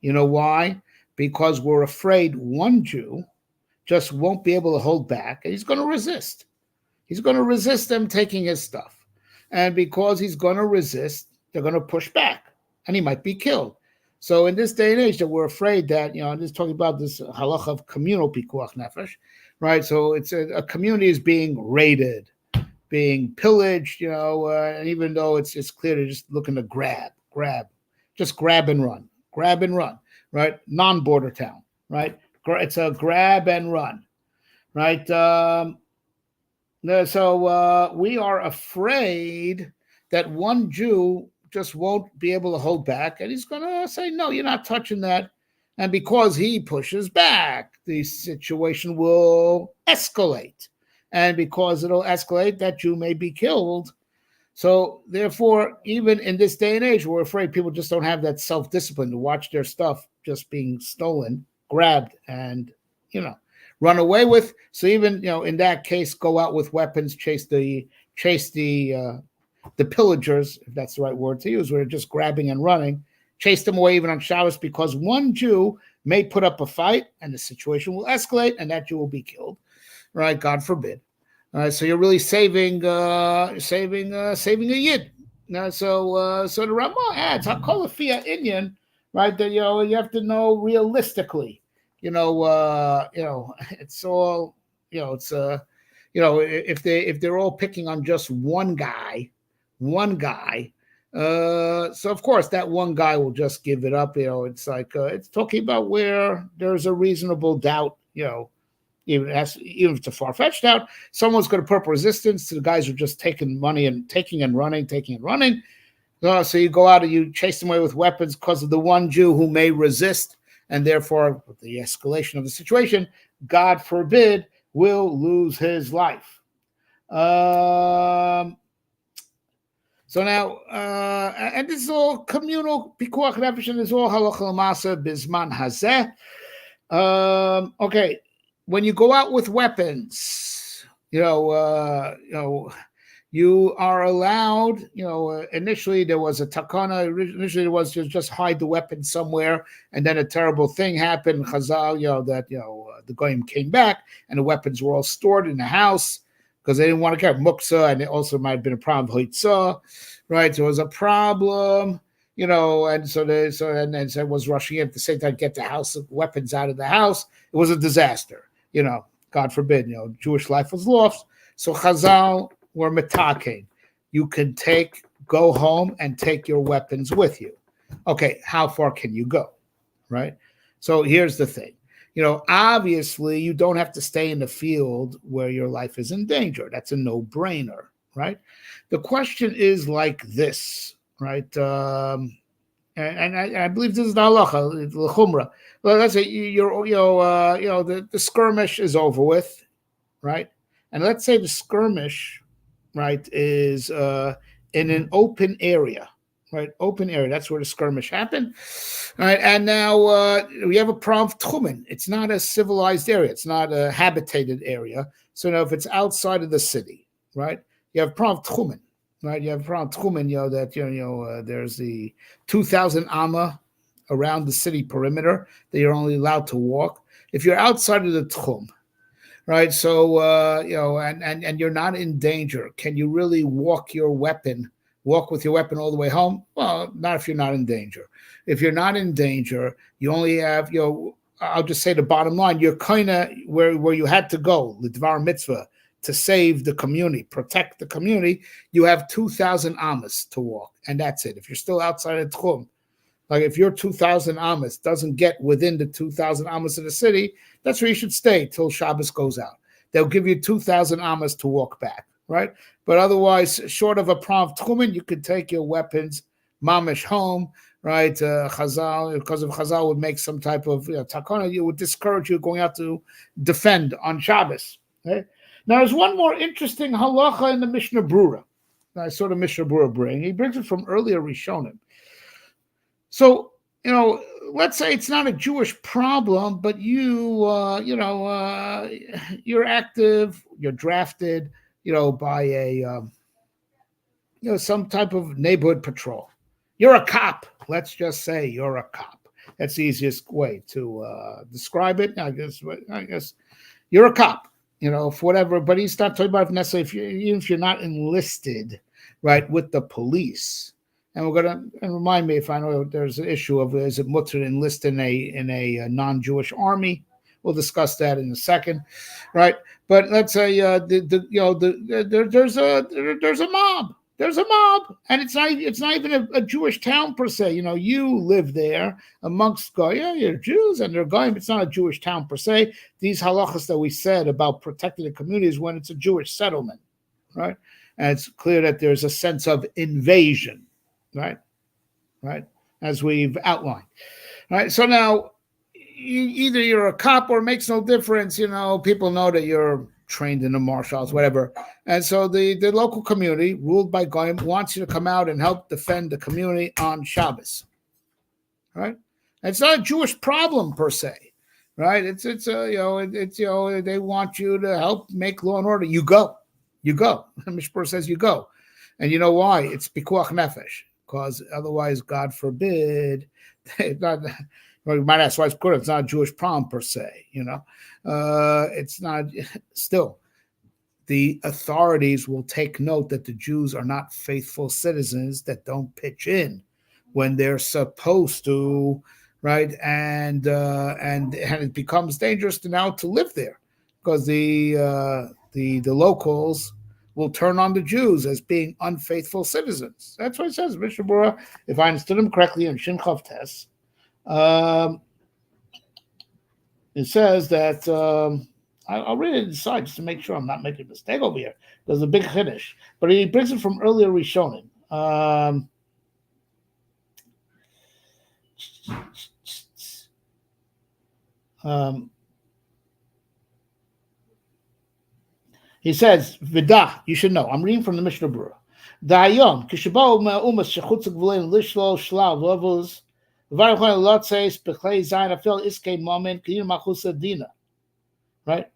You know why? Because we're afraid one Jew just won't be able to hold back, and he's going to resist. He's going to resist them taking his stuff. And because he's going to resist, they're going to push back, and he might be killed. So in this day and age, that we're afraid that, I'm just talking about this halacha of communal pikuach nefesh, right? So it's a community is being raided, being pillaged, and even though it's clear they're just looking to grab, just grab and run, right? Non-border town, right? It's a grab and run, right? So we are afraid that one Jew just won't be able to hold back, and he's going to say, no, you're not touching that. And because he pushes back, the situation will escalate. And because it'll escalate, that Jew may be killed. So therefore, even in this day and age, we're afraid people just don't have that self-discipline to watch their stuff just being stolen, grabbed, and, run away with. So even, in that case, go out with weapons, chase the pillagers, if that's the right word to use, where they're just grabbing and running, chase them away even on Shabbos, because one Jew may put up a fight and the situation will escalate and that Jew will be killed, right? God forbid. So you're really saving a yid. So the Ramah adds, Hakol Afia Inyan, right? That you have to know realistically. It's all if they're all picking on just one guy, so of course that one guy will just give it up. It's like it's talking about where there's a reasonable doubt. Even if it's a far-fetched doubt, someone's going to put up resistance to the guys who are just taking money and taking and running. So you go out and you chase them away with weapons because of the one Jew who may resist, and therefore, with the escalation of the situation, God forbid, will lose his life. So now, and this is all communal pikuach nefesh, and this is all halacha l'maaseh bisman hazeh. Okay. When you go out with weapons, you are allowed, initially there was a takana, initially it was just hide the weapon somewhere, and then a terrible thing happened, Chazal, the goyim came back, and the weapons were all stored in the house, because they didn't want to carry muksa, and it also might have been a problem with hoitzah, right? So it was a problem, and so it was rushing in at the same time, get the weapons out of the house. It was a disaster. God forbid, Jewish life was lost. So Chazal were metaking. You can go home and take your weapons with you. Okay, how far can you go, right? So here's the thing. Obviously, you don't have to stay in the field where your life is in danger. That's a no-brainer, right? The question is like this, right? And I believe this is the halacha, the chumrah. Well, let's say the skirmish is over with, right? And let's say the skirmish, right, is in an open area, right? Open area. That's where the skirmish happened. All right, and now we have a problem of tchumen. It's not a civilized area. It's not a habitated area. So now if it's outside of the city, right, you have a problem of tchumen, right? You have a problem of tchumen, that, there's the 2,000 amma around the city perimeter that you're only allowed to walk. If you're outside of the tchum, right, so, and you're not in danger, can you really walk with your weapon all the way home? Well, not if you're not in danger. If you're not in danger, you only have, I'll just say the bottom line, you're kind of where you had to go, l'dvar mitzvah, to save the community, protect the community. You have 2,000 amas to walk, and that's it. If you're still outside of tchum, like if your 2,000 amas doesn't get within the 2,000 amas of the city, that's where you should stay till Shabbos goes out. They'll give you 2,000 amas to walk back, right? But otherwise, short of a prom of tchumen, you could take your weapons mamish home, right? Chazal, because of Chazal, would make some type of takana. You would discourage you going out to defend on Shabbos. Okay? Now, there's one more interesting halacha in the Mishnah Brura. I saw the Mishnah Brura bring. He brings it from earlier Rishonim. So, let's say it's not a Jewish problem, but you're active, you're drafted, by a, some type of neighborhood patrol. You're a cop. Let's just say you're a cop. That's the easiest way to describe it. I guess you're a cop, for whatever, but he's not talking about necessarily even if you're not enlisted, right, with the police. And we're gonna remind me if I know there's an issue of is it mutter to enlist in a non-Jewish army. We'll discuss that in a second, right? But let's say there's a mob. There's a mob, and it's not even a Jewish town per se. You live there amongst Goyim, you're Jews, and they're Goyim. It's not a Jewish town per se. These halachas that we said about protecting the community is when it's a Jewish settlement, right? And it's clear that there's a sense of invasion. Right, as we've outlined. Right, so now either you're a cop or it makes no difference. People know that you're trained in the marshals, whatever. And so the local community, ruled by Goyim, wants you to come out and help defend the community on Shabbos. Right, and it's not a Jewish problem per se. Right, it's they want you to help make law and order. You go. The Mishpur says you go, and you know why? It's pikuach nefesh. Because otherwise, God forbid, you might ask why it's good. It's not a Jewish problem per se, it's not. Still, the authorities will take note that the Jews are not faithful citizens that don't pitch in when they're supposed to, right? And it becomes dangerous to live there because the locals will turn on the Jews as being unfaithful citizens. That's what it says, Mishnah Brura, if I understood him correctly in Shin Chav Tes. It says that, I'll read it inside just to make sure I'm not making a mistake over here. There's a big chiddush, but he brings it from earlier Rishonim. He says, Vidah, you should know. I'm reading from the Mishnah Brura. Da'ayom, kishabau ma'umas shechutz gvulein lishlo shlav levels, v'arachon lotzes bechlei zayin afil iskei moment k'yin machusa dina. Right?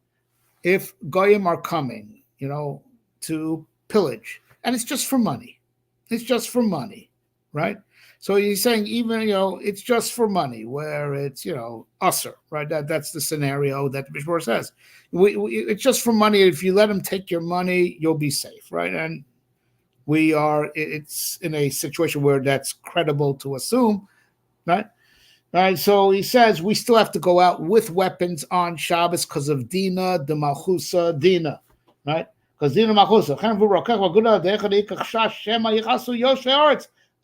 If Goyim are coming, to pillage, and it's just for money. Right? So he's saying even, it's just for money, where it's, usher, right? That's the scenario that the Mishmor says. It's just for money. If you let them take your money, you'll be safe, right? And it's in a situation where that's credible to assume, right? Right. So he says we still have to go out with weapons on Shabbos because of Dina, the Malchusa, Dina, right? Because Dina Malchusa,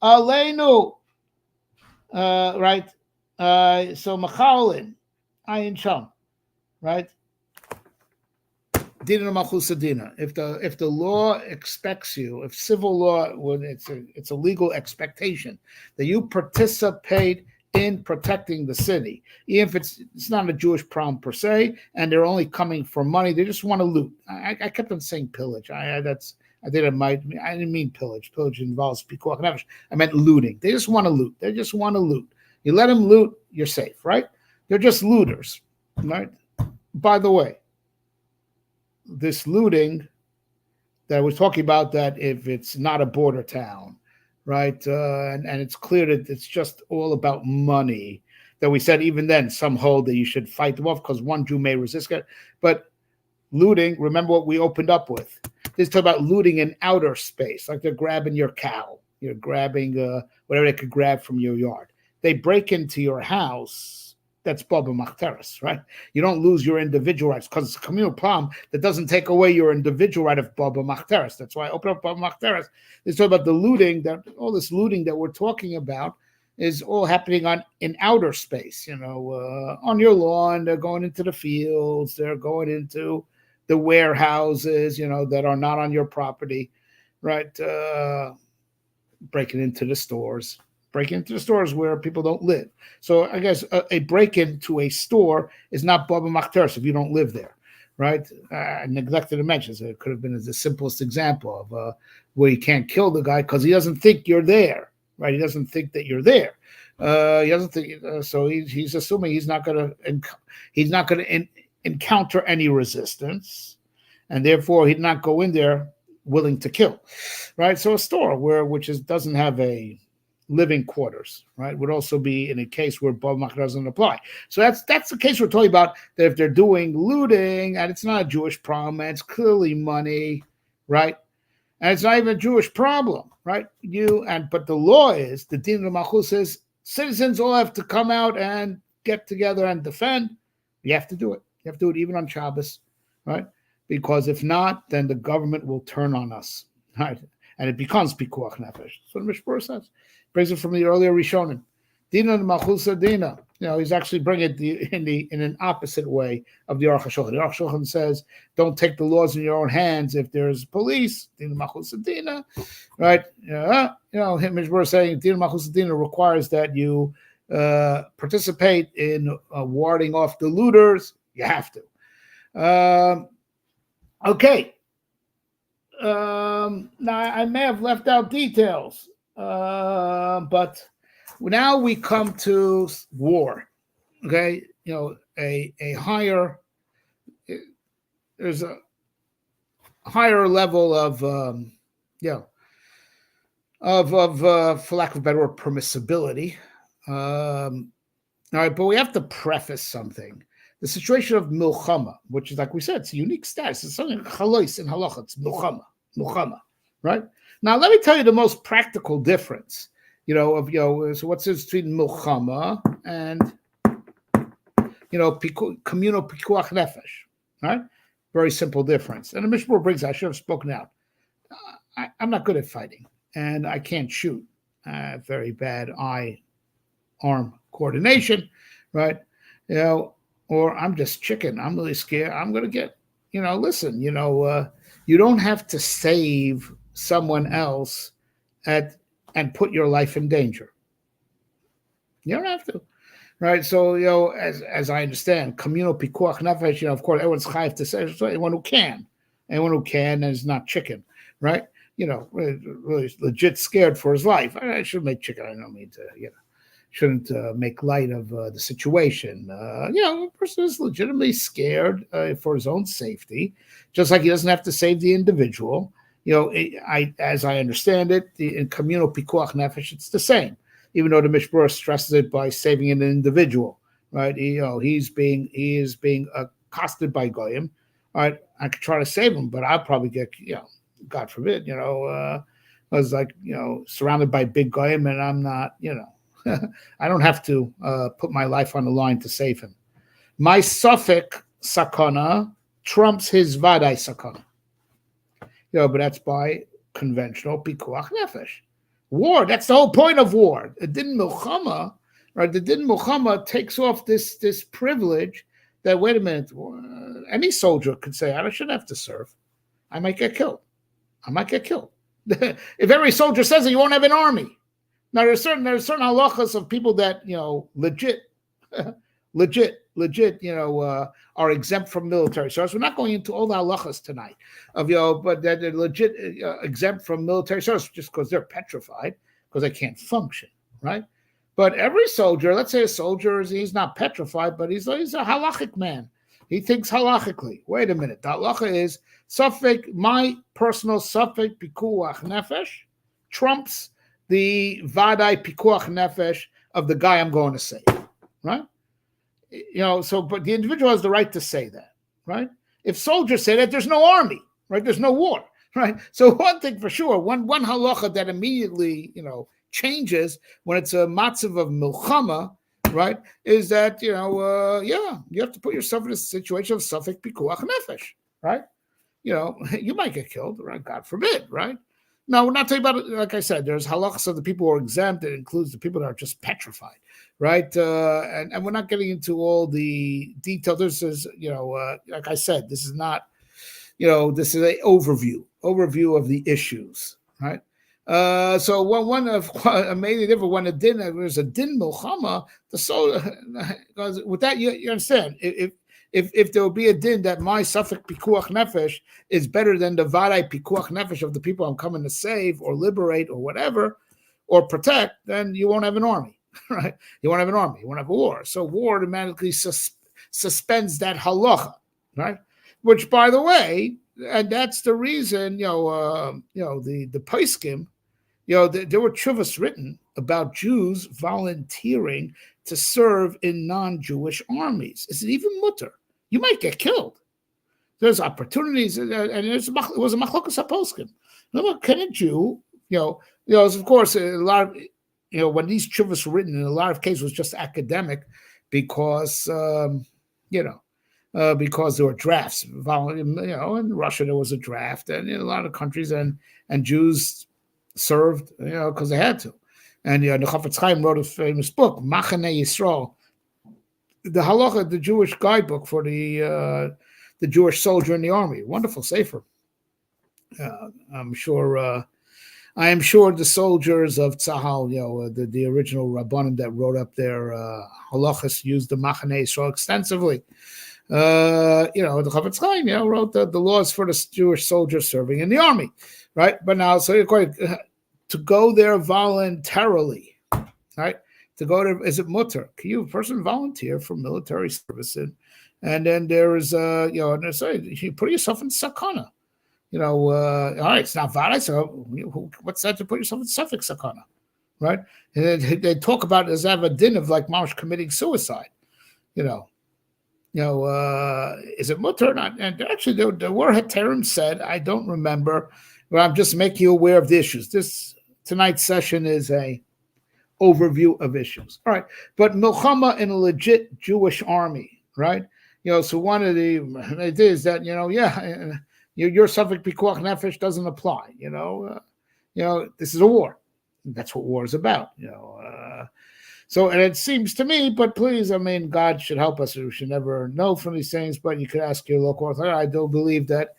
Aleinu, right? So Machalin, Ayin Sham, right? Dina Malchusa Dina. If the law expects you, if civil law, when it's a legal expectation that you participate in protecting the city, even if it's not a Jewish problem per se, and they're only coming for money, they just want to loot. I kept on saying pillage. That's I think I didn't mean pillage. Pillage involves pikuach nefesh. I meant looting. They just want to loot. They just want to loot. You let them loot, you're safe, right? They're just looters, right? By the way, this looting that we're talking about, that if it's not a border town, right, and it's clear that it's just all about money, that we said even then some hold that you should fight them off because one Jew may resist it. But looting, remember what we opened up with. This is talking about looting in outer space, like they're grabbing your cow. You're grabbing whatever they could grab from your yard. They break into your house. That's Baba Machteres, right? You don't lose your individual rights because it's a communal problem that doesn't take away your individual right of Baba Machteres. That's why I open up Baba Machteres. It's talking about the looting, that all this looting that we're talking about is all happening in outer space, on your lawn. They're going into the fields. They're going into the warehouses, that are not on your property, right? Breaking into the stores. Breaking into the stores where people don't live. So I guess a break-in to a store is not Baba Machteres if you don't live there, right? I neglected to mention, so it could have been the simplest example of where you can't kill the guy because he doesn't think you're there, right? He doesn't think that you're there. He doesn't think so. He's assuming he's not going to encounter any resistance, and therefore he'd not go in there willing to kill, right? So a store which doesn't have a living quarters, right, would also be in a case where Baba Machteres doesn't apply. So that's the case we're talking about, that if they're doing looting and it's not a Jewish problem, and it's clearly money, right, and it's not even a Jewish problem, right? But the law is, the Din of Malchus is, citizens all have to come out and get together and defend. You have to do it. You have to do it even on Shabbos, right? Because if not, then the government will turn on us, right? And it becomes pikuach nefesh. So the Mishpur says. Brings it from the earlier Rishonim. Dina Malchusa Dina. He's actually bringing it in an opposite way of the Aruch HaShulchan. The Aruch HaShulchan says, don't take the laws in your own hands if there's police. Dina Malchusa Dina, right? Mishpur is saying Dina Malchusa Dina requires that you participate in warding off the looters. You have to. Okay. Now I may have left out details. But now we come to war. Okay, a higher, there's a higher level of for lack of a better word, permissibility. All right, but we have to preface something. The situation of milchama, which is, like we said, it's a unique status. It's something chalois in halacha. It's milchama, right? Now, let me tell you the most practical difference, so what's this between milchama and, communal pikuach nefesh, right? Very simple difference. And the Mishpur brings, I should have spoken out. I'm not good at fighting, and I can't shoot. Very bad eye-arm coordination, right? Or I'm just chicken. I'm really scared. I'm going to get, listen, you don't have to save someone else and put your life in danger. You don't have to, right? So, as I understand, communal pikuach nefesh, of course, everyone's chayav to say, anyone who can and is not chicken, right? Really legit scared for his life. I should make chicken. I don't mean to, shouldn't make light of the situation. A person is legitimately scared for his own safety, just like he doesn't have to save the individual. As I understand it, in communal pikuach nefesh, it's the same. Even though the Mishpur stresses it by saving an individual, right? He is being accosted by goyim. All right, I could try to save him, but I'll probably get, God forbid, I was like, surrounded by big goyim, and I'm not, I don't have to put my life on the line to save him. My suffix sakana trumps his vaday sakana. But that's by conventional pikuach nefesh. War, that's the whole point of war. The din milchama, right? The din milchama takes off this privilege that, wait a minute, any soldier could say, I shouldn't have to serve. I might get killed. If every soldier says it, you won't have an army. Now, there's certain halachas of people that, legit legit, are exempt from military service. We're not going into all the halachas tonight of, but that they're legit exempt from military service just because they're petrified, because they can't function, right? But every soldier, let's say a soldier, he's not petrified, but he's a halachic man. He thinks halachically. Wait a minute. The halacha is my personal suffix pikuach nefesh trumps the vadai pikuach nefesh of the guy I'm going to save, right? But the individual has the right to say that, right? If soldiers say that, there's no army, right? There's no war, right? So one thing for sure, one halacha that immediately, changes when it's a matzav of milchama, right, is that, you have to put yourself in a situation of suffix pikuach nefesh, right? You might get killed, right? God forbid, right? Now, we're not talking about it, like I said, there's halachas of the people who are exempt. It includes the people that are just petrified, right? And we're not getting into all the detail. This is, like I said, this is not, this is an overview of the issues, right? So one of amazing different when there's a din milchama, the soul, because with that you understand if there will be a din that my suffix pikuach nefesh is better than the vadai pikuach nefesh of the people I'm coming to save or liberate or whatever or protect, then you won't have an army, right? You won't have an army. You won't have a war. So war automatically suspends that halacha, right? Which, by the way, and that's the reason, the poskim, there were tshuvas written about Jews volunteering to serve in non-Jewish armies. Is it even mutter? You might get killed. There's opportunities, and it was a machlokas poskim. Can a Jew, of course, a lot of, when these tshuvas were written, in a lot of cases was just academic, because because there were drafts. In Russia there was a draft, and in a lot of countries, and Jews served, because they had to. And the Chafetz Chaim wrote a famous book, Machane Yisrael, the halacha, the Jewish guidebook for the Jewish soldier in the army. Wonderful sefer. I am sure the soldiers of Tzahal, the original Rabbanim that wrote up their halachas used the Machane Yisrael extensively. The Chafetz Chaim, wrote the laws for the Jewish soldiers serving in the army, right? But now, so to go there voluntarily, right? To go to, is it mutter? Can you, a person, volunteer for military service? And then there is, and they say, you put yourself in sakana. All right, it's not vadai, so what's that to put yourself in suffix sakana, right? And they talk about it as have a din of like mamash committing suicide, is it mutter or not? And actually, the word heterim said, I don't remember, but I'm just making you aware of the issues. Tonight's session is a overview of issues. All right, but milchama in a legit Jewish army, right? So one of the ideas that your suffix pikuach nefesh doesn't apply. This is a war. That's what war is about. So, and it seems to me, but please, God should help us. We should never know from these things, but you could ask your local authority. I don't believe that,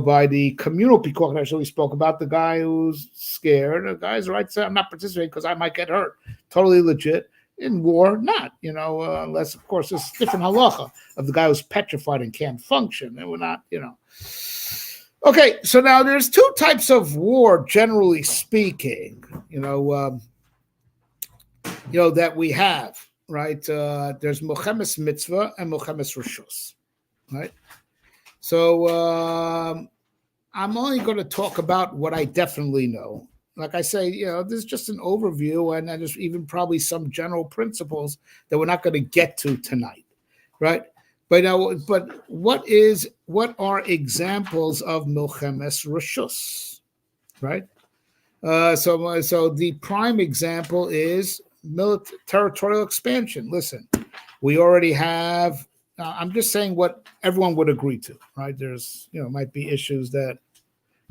by the communal pikuach nefesh. So we spoke about the guy who's scared. The guy's right, so I'm not participating because I might get hurt. Totally legit. In war, not, unless, of course, there's different halacha of the guy who's petrified and can't function. And we're not, Okay, so now there's two types of war, generally speaking, that we have, right? There's Mochemes Mitzvah and Mochemes Rishus, right? So I'm only going to talk about what I definitely know. Like I say, this is just an overview, and there's even probably some general principles that we're not going to get to tonight, right? But what are examples of Milchemes Rishus, right? So the prime example is territorial expansion. Listen, we already have. I'm just saying what everyone would agree to, right? There's, might be issues that,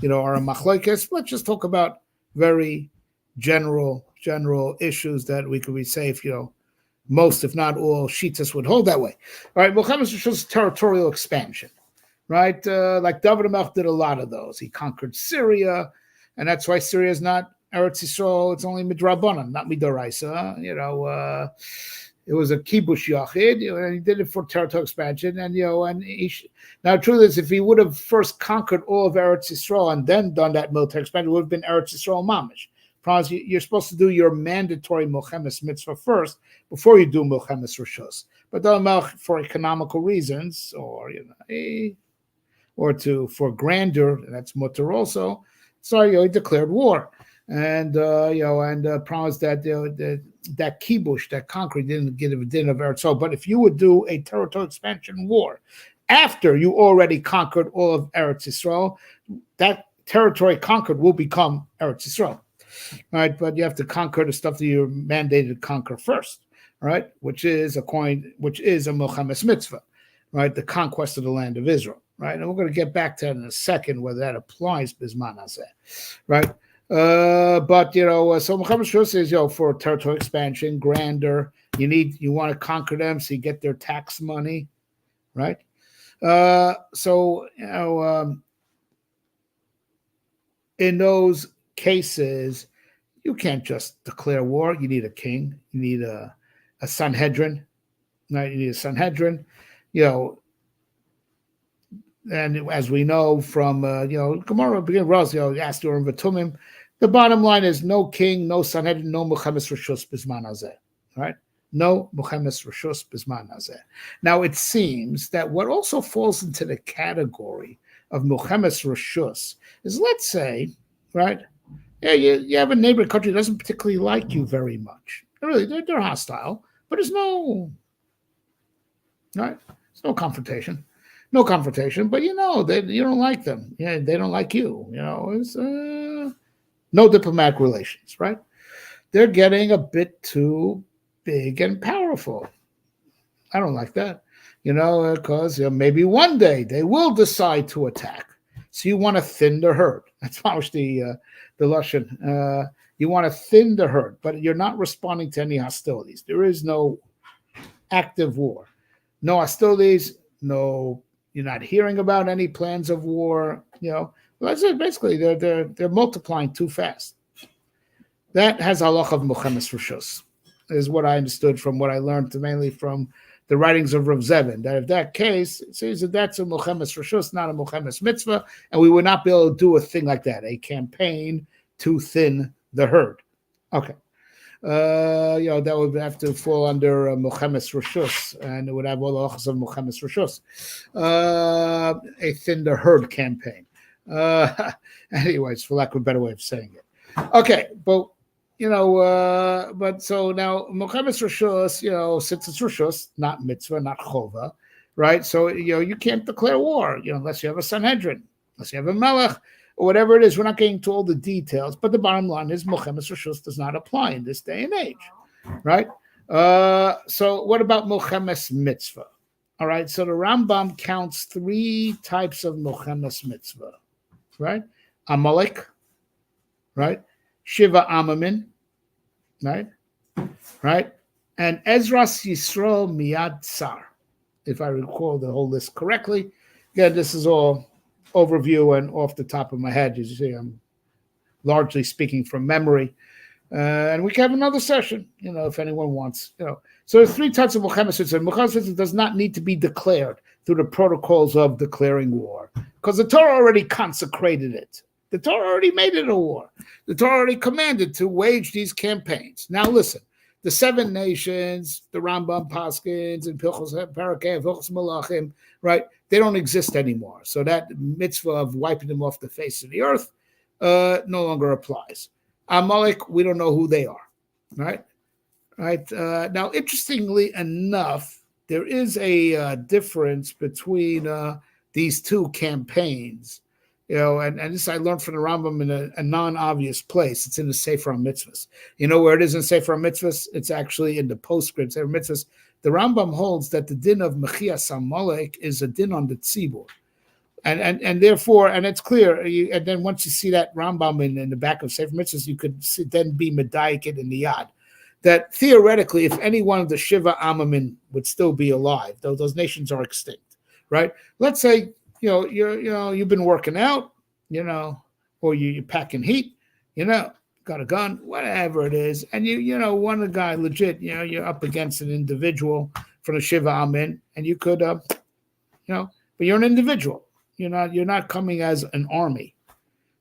are a machlokes. Let's just talk about very general issues that we could be safe, most, if not all, shitas would hold that way. All right, Milchemes Rishus, territorial expansion, right? Like David HaMelech did a lot of those. He conquered Syria, and that's why Syria is not Eretz Yisrael. It's only midrabanan, not midoraisa. It was a kibush yachid, and he did it for territorial expansion. And now, the truth is, if he would have first conquered all of Eretz Yisrael and then done that military expansion, it would have been Eretz Yisrael mamish. Promise you're supposed to do your mandatory milchemes mitzvah first before you do milchemes rishus. But for economical reasons, or for grandeur, that's mutter also. So he declared war, and promised that that kibush, that conquering, didn't give a din of Eretz Yisrael. But if you would do a territorial expansion war after you already conquered all of Eretz Yisrael, that territory conquered will become Eretz Yisrael, right? But you have to conquer the stuff that you're mandated to conquer first, right? Which is a milchemes mitzvah, right? The conquest of the land of Israel, right? And we're going to get back to that in a second, whether that applies bisman hazeh, right? So milchemes rishus is for territorial expansion, grandeur. You want to conquer them so you get their tax money, right? In those cases, you can't just declare war. You need a king. You need a Sanhedrin, right? You need a Sanhedrin, and as we know from Gemara, beginning of Astur and Vatumim, the bottom line is no king, no Sanhedrin, no milchemes rishus bisman hazeh, right? No milchemes rishus bisman hazeh. Now it seems that what also falls into the category of milchemes rishus is, let's say, right? Yeah, you have a neighboring country that doesn't particularly like you very much. Really, they're hostile, but there's no, right? There's no confrontation. No confrontation, but you don't like them. Yeah, they don't like you. It's no diplomatic relations, right? They're getting a bit too big and powerful. I don't like that, because maybe one day they will decide to attack. So you want to thin the herd. That's how much the Lashon. You want to thin the herd, but you're not responding to any hostilities. There is no active war, no hostilities, no. You're not hearing about any plans of war. That's it. Basically, they're multiplying too fast. That has halach of milchemes rishus, is what I understood from what I learned mainly from the writings of Rav Zevin. That if that case, it says that that's a milchemes rishus, not a milchemes mitzvah, and we would not be able to do a thing like that, a campaign to thin the herd. Okay. That would have to fall under milchemes rishus, and it would have all the halachas of milchemes rishus. A thin the herd campaign. Anyways, for lack of a better way of saying it. Okay, but but so now milchemes rishus, since it's rishus, not mitzvah, not chova, right? So you can't declare war, unless you have a Sanhedrin, unless you have a melech, or whatever it is. We're not getting to all the details, but the bottom line is milchemes rishus does not apply in this day and age, right? So what about milchemes mitzvah? All right, so the Rambam counts 3 types of milchemes mitzvah, right? Amalek, right? Shiva Amamin, right? And Ezras Yisrael Miyad Tsar, if I recall the whole list correctly. Again, this is all overview and off the top of my head. As you see, I'm largely speaking from memory. And we can have another session, if anyone wants. So there's 3 types of milchemes mitzvah. Milchemes mitzvah does not need to be declared through the protocols of declaring war, because the Torah already consecrated it. The Torah already made it a war. The Torah already commanded to wage these campaigns. Now listen, the 7 nations, the Rambam Paskins and Pilchos Parakeh and Pilchos Malachim, right? They don't exist anymore. So that mitzvah of wiping them off the face of the earth no longer applies. Amalek, we don't know who they are, right? Now, interestingly enough, there is a difference between these 2 campaigns. And this I learned from the Rambam in a non-obvious place. It's in the Sefer HaMitzvahs. You know where it is in Sefer HaMitzvahs? It's actually in the postscript, Sefer HaMitzvahs. The Rambam holds that the din of Mechias Amalek is a din on the tzibur. And therefore, and it's clear, and then once you see that Rambam in the back of Sefer HaMitzvahs, you could then be medayik in the yad. That theoretically, if any one of the Shiva Amamin would still be alive, though those nations are extinct, right? Let's say, you've been working out, or you're packing heat, got a gun, whatever it is, and one of the guy legit, you're up against an individual from the Shiva Amin, and you could, but you're an individual. You're not coming as an army.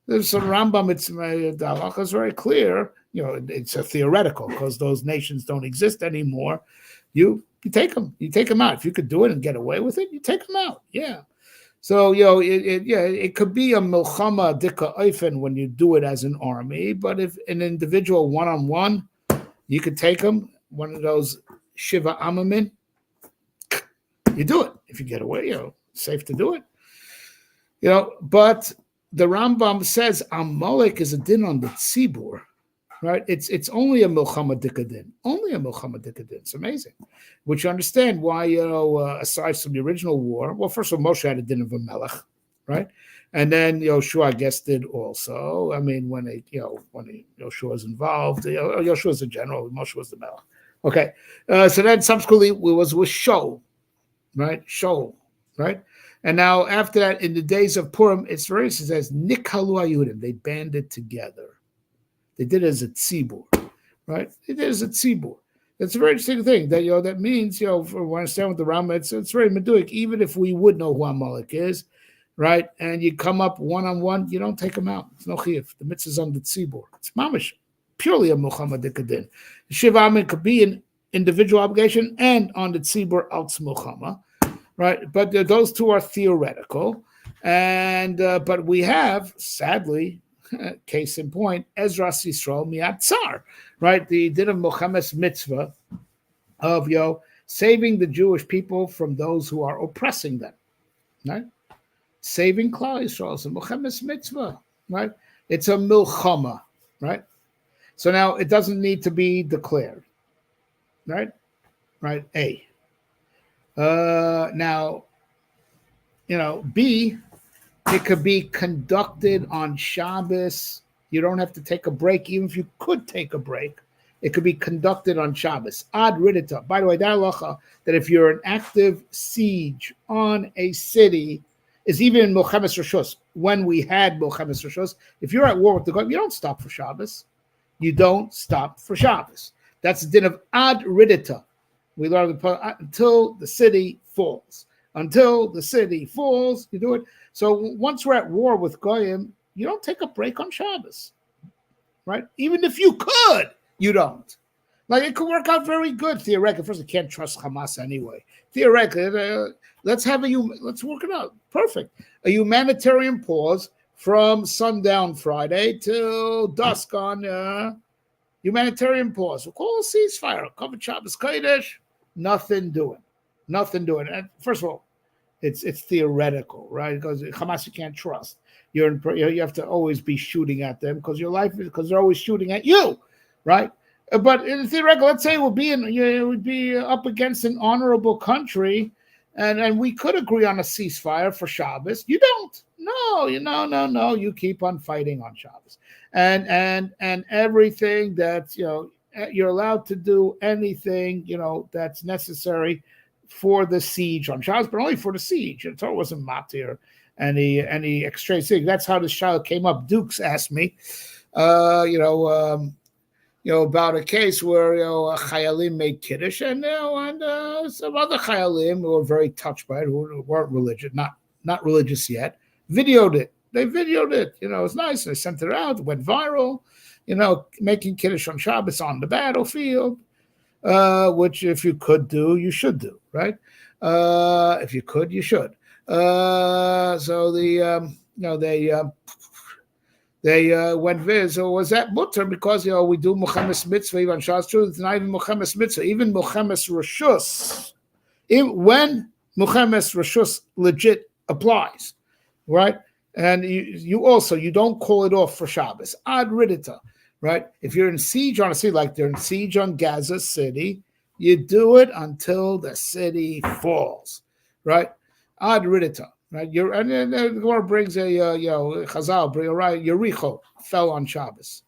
There's some Rambam. It's the halacha is very clear. It's a theoretical because those nations don't exist anymore. You take them. You take them out. If you could do it and get away with it, you take them out. Yeah. So it could be a milchama dika oifen when you do it as an army. But if an individual one-on-one, you could take them. One of those Shiva Amamin. You do it. If you get away, safe to do it. But the Rambam says Amalek is a din on the tzibur, right? It's only a milchama dikadin, only a milchama dikadin. It's amazing, which you understand why aside from the original war. Well, first of all, Moshe had a din of a melech, right? And then Yoshua, I guess, did also. I mean, when Yoshua was involved, Yoshua was the general, Moshe was the melech. Okay, so then subsequently it was with Shaul, right? Shaul, right? And now after that, in the days of Purim, it says Nikhalu Ayudim. They banded together. They did it as a tzibur, right? They did it as a tzibur. That's a very interesting thing. That means for when I stand with the Rambam, it's very meduik. Even if we would know who Amalek is, right? And you come up one-on-one, you don't take them out. It's no chiyuv. The mitzvah is on the tzibur. It's mamish, purely a milchama dikadin. Shiva Amin could be an individual obligation and on the tzibur alts milchama. Right, but those two are theoretical, and but we have, sadly, case in point, Ezra Yisrael Miat Tsar, right? The din of Muhammad's mitzvah of saving the Jewish people from those who are oppressing them, right? Saving Klal Yisrael is a Muhammad's mitzvah, right? It's a milchama, right? So now it doesn't need to be declared, right? Right, A. Now, B, it could be conducted on Shabbos. You don't have to take a break. Even if you could take a break, it could be conducted on Shabbos. Ad ridita. By the way, that halacha, that if you're an active siege on a city, is even in Milchemes Rishus. When we had Milchemes Rishus, if you're at war with the God, you don't stop for Shabbos. You don't stop for Shabbos. That's the din of ad ridita. We learn until the city falls. Until the city falls, you do it. So once we're at war with Goyim, you don't take a break on Shabbos, right? Even if you could, you don't. Like it could work out very good theoretically. First, I can't trust Hamas anyway. Theoretically, let's work it out. Perfect. A humanitarian pause from sundown Friday till dusk on humanitarian pause. We'll call a ceasefire. Cover Shabbos Kodesh. Nothing doing. And first of all, it's theoretical, right? Because Hamas you can't trust. You have to always be shooting at them because they're always shooting at you, right? But in theoretical, let's say it would be up against an honorable country, and we could agree on a ceasefire for Shabbos. You don't. No. You keep on fighting on Shabbos, and everything that you're allowed to do anything, that's necessary for the siege on Shabbos, but only for the siege. And so it wasn't matir any extra thing. That's how the shayla came up. Dukes asked me, about a case where a chayalim made kiddush, and some other chayalim who were very touched by it, who weren't religious, not religious yet, videoed it. They videoed it. It's nice. They sent it out. It went viral. Making kiddush on Shabbos on the battlefield, which if you could do, you should do, right? If you could, you should. So they went viz. So was that mutter because we do Muhammad's mitzvah even Shabbos? True, it's not even Muhammad's mitzvah, even Muhammad's rishus. When Muhammad's rishus legit applies, right? And you don't call it off for Shabbos. Ad ridita. Right? If you're in siege on a city, like they're in siege on Gaza City, you do it until the city falls. Right? Ad ridita. Right? And then the Gemara brings Chazal, Yericho fell on Shabbos.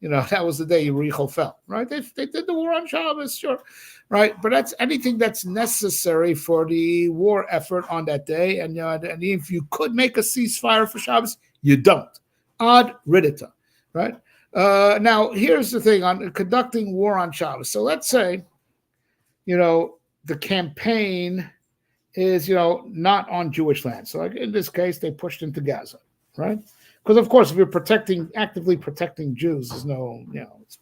That was the day Yericho fell. Right? They did the war on Shabbos, sure. Right? But that's anything that's necessary for the war effort on that day. And if you could make a ceasefire for Shabbos, you don't. Ad ridita. Right? Now, here's the thing on conducting war on Shabbos. So let's say, the campaign is, not on Jewish land. So like in this case, they pushed into Gaza, right? Because of course, if you're actively protecting Jews, there's no, it's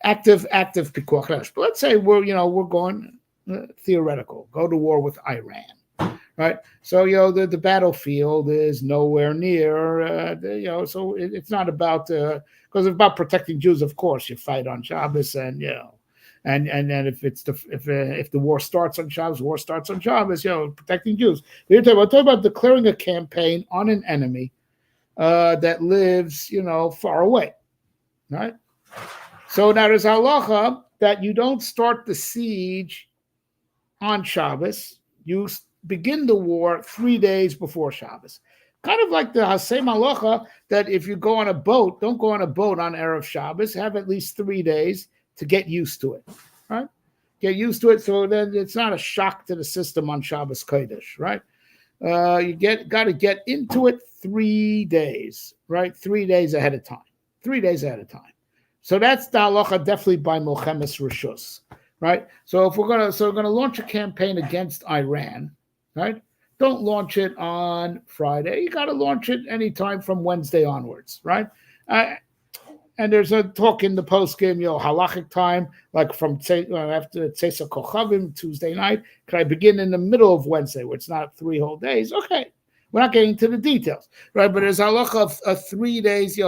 active pikuach nefesh. But let's say we're going theoretical, go to war with Iran, right? So the battlefield is nowhere near, so it's not about because it's about protecting Jews. Of course, you fight on Shabbos, and and if the war starts on Shabbos, protecting Jews. We're talking about declaring a campaign on an enemy that lives, far away, right? So now there's halacha that you don't start the siege on Shabbos. You begin the war 3 days before Shabbos. Kind of like the same halacha that if you go on a boat, don't go on a boat on Erev Shabbos. Have at least 3 days to get used to it, right? Get used to it so then it's not a shock to the system on Shabbos Kodesh, right? You got to get into it 3 days, right? 3 days ahead of time. 3 days ahead of time. So that's the halacha definitely by Milchemes Rishus, right? So if we're gonna launch a campaign against Iran, right? Don't launch it on Friday. You got to launch it anytime from Wednesday onwards, right? And there's a talk in the post game, halachic time, like from after Tzesa Kochavim Tuesday night. Can I begin in the middle of Wednesday, where it's not 3 whole days? Okay, we're not getting to the details, right? But there's halacha of 3 days,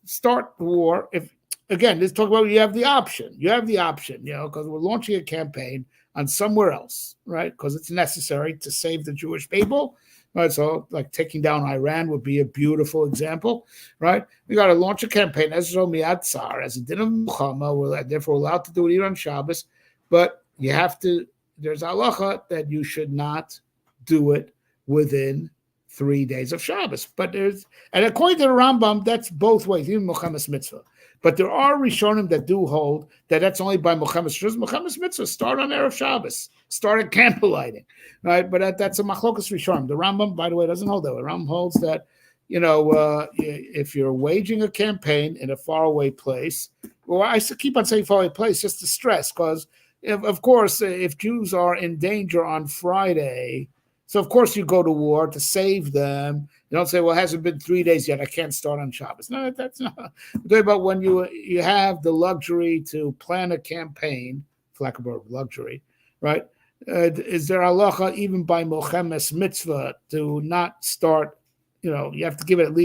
start the war. If again, this talk about you have the option, because we're launching a campaign on somewhere else, right? Because it's necessary to save the Jewish people, right? So, like taking down Iran would be a beautiful example, right? We got to launch a campaign as Zomiatzar, as a din of Muhammad. We're therefore allowed to do it even on Shabbos, but you have to. There's halacha that you should not do it within 3 days of Shabbos. And according to the Rambam, that's both ways, even Milchemes Mitzvah. But there are Rishonim that do hold that that's only by Milchemes Rishus. Milchemes Mitzvah start on Erev Shabbos, start at candle lighting, right? But that's a Machlokas Rishonim. The Rambam, by the way, doesn't hold that way. The Rambam holds that, if you're waging a campaign in a faraway place, well, I keep on saying faraway place just to stress, because, of course, if Jews are in danger on Friday, so of course you go to war to save them. You don't say, well, it hasn't been 3 days yet, I can't start on Shabbos. No, that's not. I'm talking about when you have the luxury to plan a campaign, for lack of a word, luxury, right? Is there halacha even by Milchemes Mitzvah to not start, you have to give it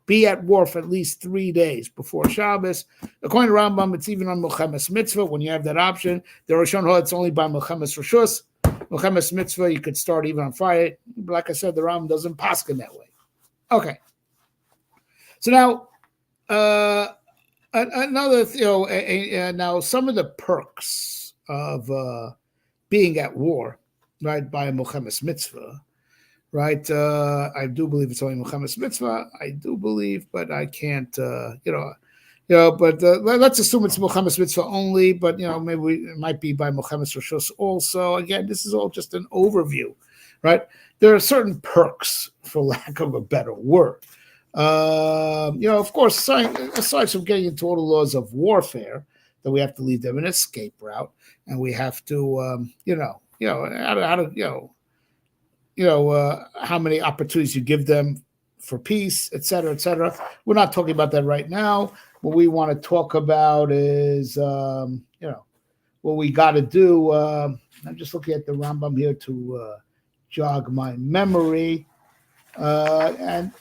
be at war for at least 3 days before Shabbos. According to Rambam, it's even on Milchemes Mitzvah when you have that option. The Roshon it's only by Milchemes Rishus. Milchemes Mitzvah, you could start even on Friday. Like I said, the Rambam doesn't paskin that way. Okay. So now, another, now some of the perks of being at war, right, by a Milchemes Mitzvah, right? I do believe it's only Milchemes Mitzvah. I do believe, but I can't, but let's assume it's Milchemes Mitzvah only, but, maybe it might be by Milchemes Rishus also. Again, this is all just an overview, right? There are certain perks, for lack of a better word. Of course, aside from getting into all the laws of warfare, that we have to leave them an escape route, and we have to, how many opportunities you give them for peace, et cetera, et cetera. We're not talking about that right now. What we want to talk about is, what we got to do. I'm just looking at the Rambam here to jog my memory. And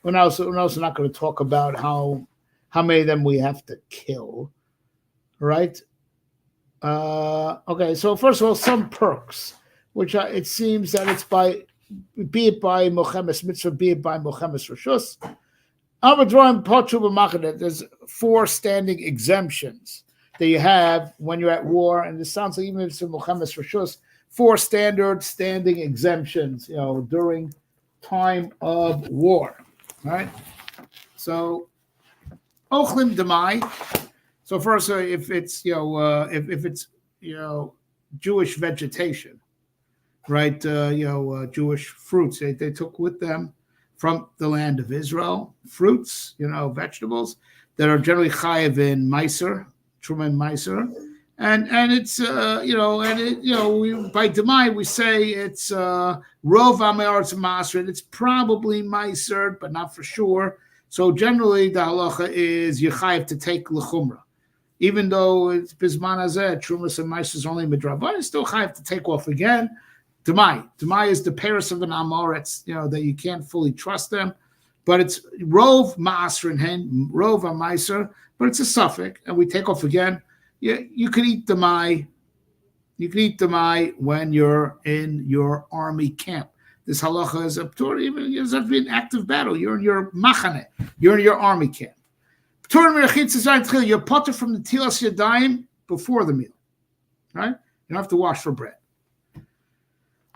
we're also not going to talk about how many of them we have to kill, right? Okay, so first of all, some perks, which it seems that it's be it by Milchemes Mitzvah, be it by Milchemes Rishus. There's 4 standing exemptions that you have when you're at war, and this sounds like even if it's in Milchemes Rishus, 4 standing exemptions, during time of war, right? So, Ochlim Demai. So first, if it's if it's Jewish vegetation, right? Jewish fruits they took with them from the land of Israel, fruits, vegetables that are generally chayiv in meiser, truma and meiser, and it's we by demai we say it's rov amearetz masrid. It's probably meiser, but not for sure. So generally the halacha is you chayiv to take lechumra. Even though it's bisman hazeh, trumas and meiser is only midrabanan, it's still chayiv to take off again. Demai is the paris of an amoretz, that you can't fully trust them, but it's rov ma'asrin hen, rov amaiser, but it's a suffix, and we take off again. You can eat demai. You can eat demai when you're in your army camp. This halacha is up to even it doesn't have to be an active battle. You're in your machane. You're in your army camp. You're potter from the tilas yadayim before the meal, right? You don't have to wash for bread.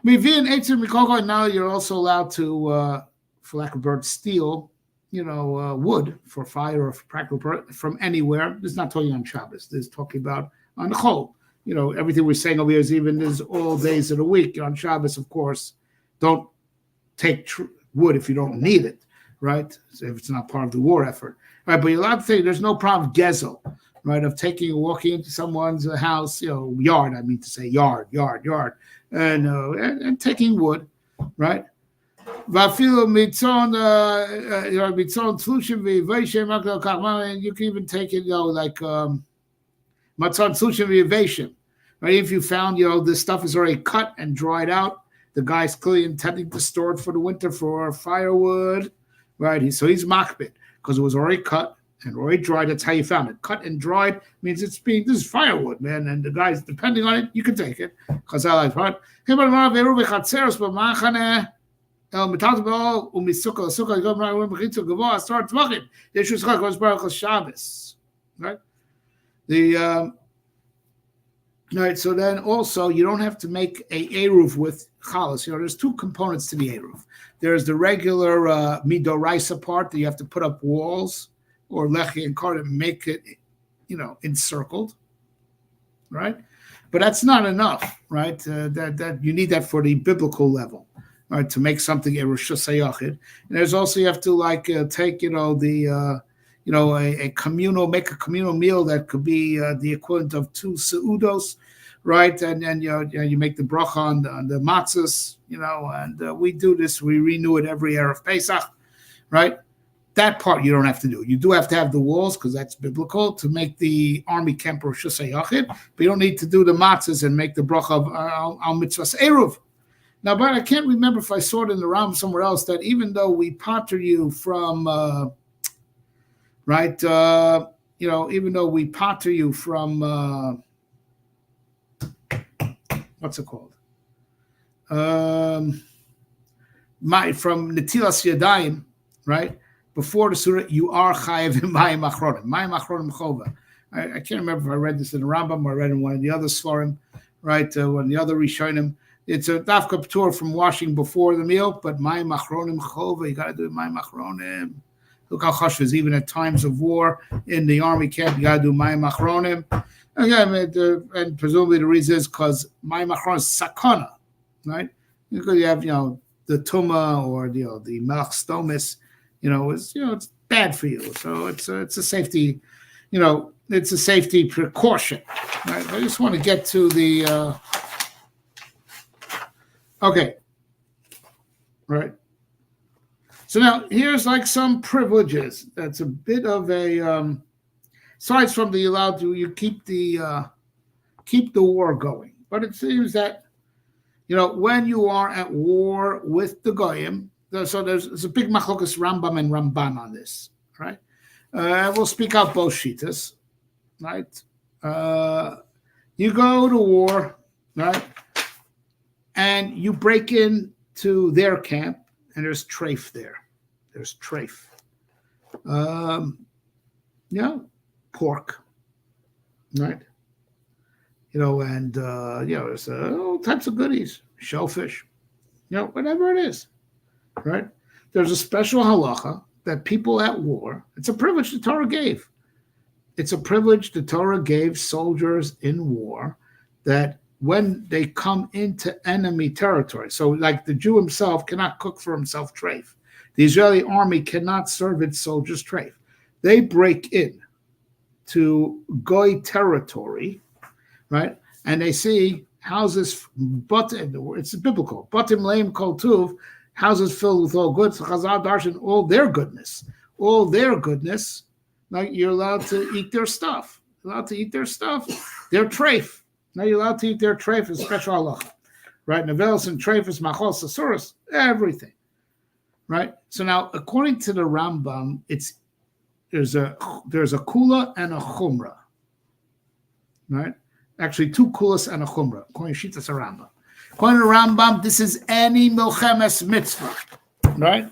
Now you're also allowed to, for lack of a word, steal, wood for fire or for practical purpose from anywhere. This is not talking on Shabbos. This is talking about on the chol. Everything we're saying over here is even is all days of the week. On Shabbos, of course, don't take wood if you don't need it, right? So if it's not part of the war effort, right? But you're allowed to take. There's no problem gezel, right? Of walking into someone's house, yard. I mean to say yard. And taking wood, right? And you can even take it, like matzon tzushim v'yaveshim, right? If you found, this stuff is already cut and dried out, the guy's clearly intending to store it for the winter for firewood, right? So he's makbid because it was already cut and already dried. That's how you found it. Cut and dried means this is firewood, man. And the guy's depending on it, you can take it. Because I like right. Right? Right. So then also you don't have to make a eruv with chalas. There's two components to the eruv. There's the regular midoraisa part that you have to put up walls or lechi and card and make it, encircled, right? But that's not enough, right? That you need that for the biblical level, right? To make something a Rosh Hashanah. And there's also you have to take a communal meal that could be the equivalent of 2 seudos, right? And you make the bracha on the matzahs, and we do this. We renew it every Erev Pesach, right? That part you don't have to do. You do have to have the walls because that's biblical to make the army camp Rosh Hashanah, but you don't need to do the matzahs and make the bracha of al mitzvahs eruv. Now, but I can't remember if I saw it in the Ram somewhere else that even though we pater you from, even though we pater you from, what's it called? From Netilas Yadayim, right? Before the surah, you are chayiv in mayim achronim. Mayim achronim chova. I can't remember if I read this in the Rambam or I read in one of the other svarim, right? One of the other Rishonim. It's a dafka p'tur from washing before the meal, but mayim achronim chova. You got to do mayim achronim. Look how chush is. Even at times of war in the army camp, you got to do mayim achronim. Again, and presumably the reason is because mayim achronim is sakana, right? Because you have the tuma or the melach stomis. It's bad for you. So it's a safety, it's a safety precaution. Right? I just want to get to the, okay. Right. So now here's some privileges. That's a bit of a, aside from the allowed to, you keep the war going. But it seems that, when you are at war with the goyim, so there's a big machlokas Rambam and Ramban on this, right? We'll speak out both shitas, right? You go to war, right? And you break into their camp, and there's treif there. There's treif. Pork, right? And there's all types of goodies, shellfish, whatever it is. Right? There's a special halacha that people at war, it's a privilege the Torah gave. It's a privilege the Torah gave soldiers in war that when they come into enemy territory, so like the Jew himself cannot cook for himself treif. The Israeli army cannot serve its soldiers treif. They break in to Goy territory, right? And they see houses, but it's biblical. Batim leim kol tuv, houses filled with all goods. Chazal darshan, all their goodness. Now you're allowed to eat their stuff. You're allowed to eat their stuff. Their treif. Now you're allowed to eat their treif is special halacha, right? Nevelis and treif is machol sasurus, everything, right? So now, according to the Rambam, there's a kula and a chumrah, right? Actually, two kulas and a chumrah. According to Shitas Rambam. According to Rambam, this is any milchemes mitzvah, right?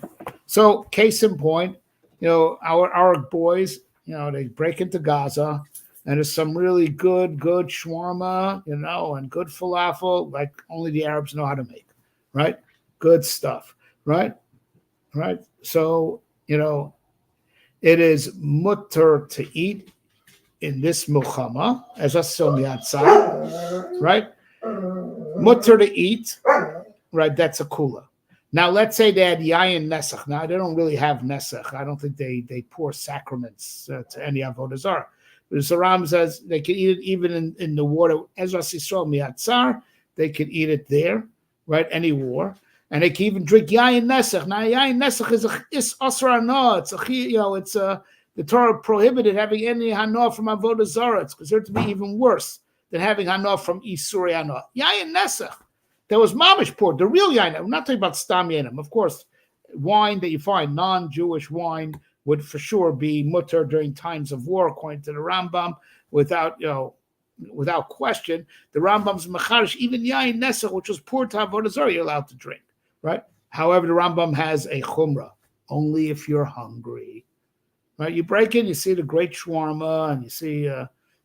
So, case in point, our boys, they break into Gaza, and there's some really good shawarma, and good falafel, like only the Arabs know how to make, right? Good stuff, right? Right. So, it is mutter to eat in this milchama, as a yatzah, right? Mutter to eat, right? That's a kula. Now, let's say they had yayin nesach. Now, they don't really have nesach. I don't think they pour sacraments to any avodah zarah. But the Ram says they can eat it even in the water. Ezra Sisrael miatzar, they can eat it there, right? Any war. And they can even drink yayin nesach. Now, yayin nesach is asra no. It's the Torah prohibited having any hana from avodah zarah. It's considered to be even worse than having hana from isuri hana. Yayin nesach. There was mamish poured, the real yayin. I'm not talking about stam yanim. Of course, wine that you find, non-Jewish wine, would for sure be mutter during times of war, according to the Rambam, without question. The Rambam's mecharish, even yayin nesach, which was poured to avodah zarah, you're allowed to drink, right? However, the Rambam has a chumrah, only if you're hungry, right? You break in, you see the great shawarma, and you see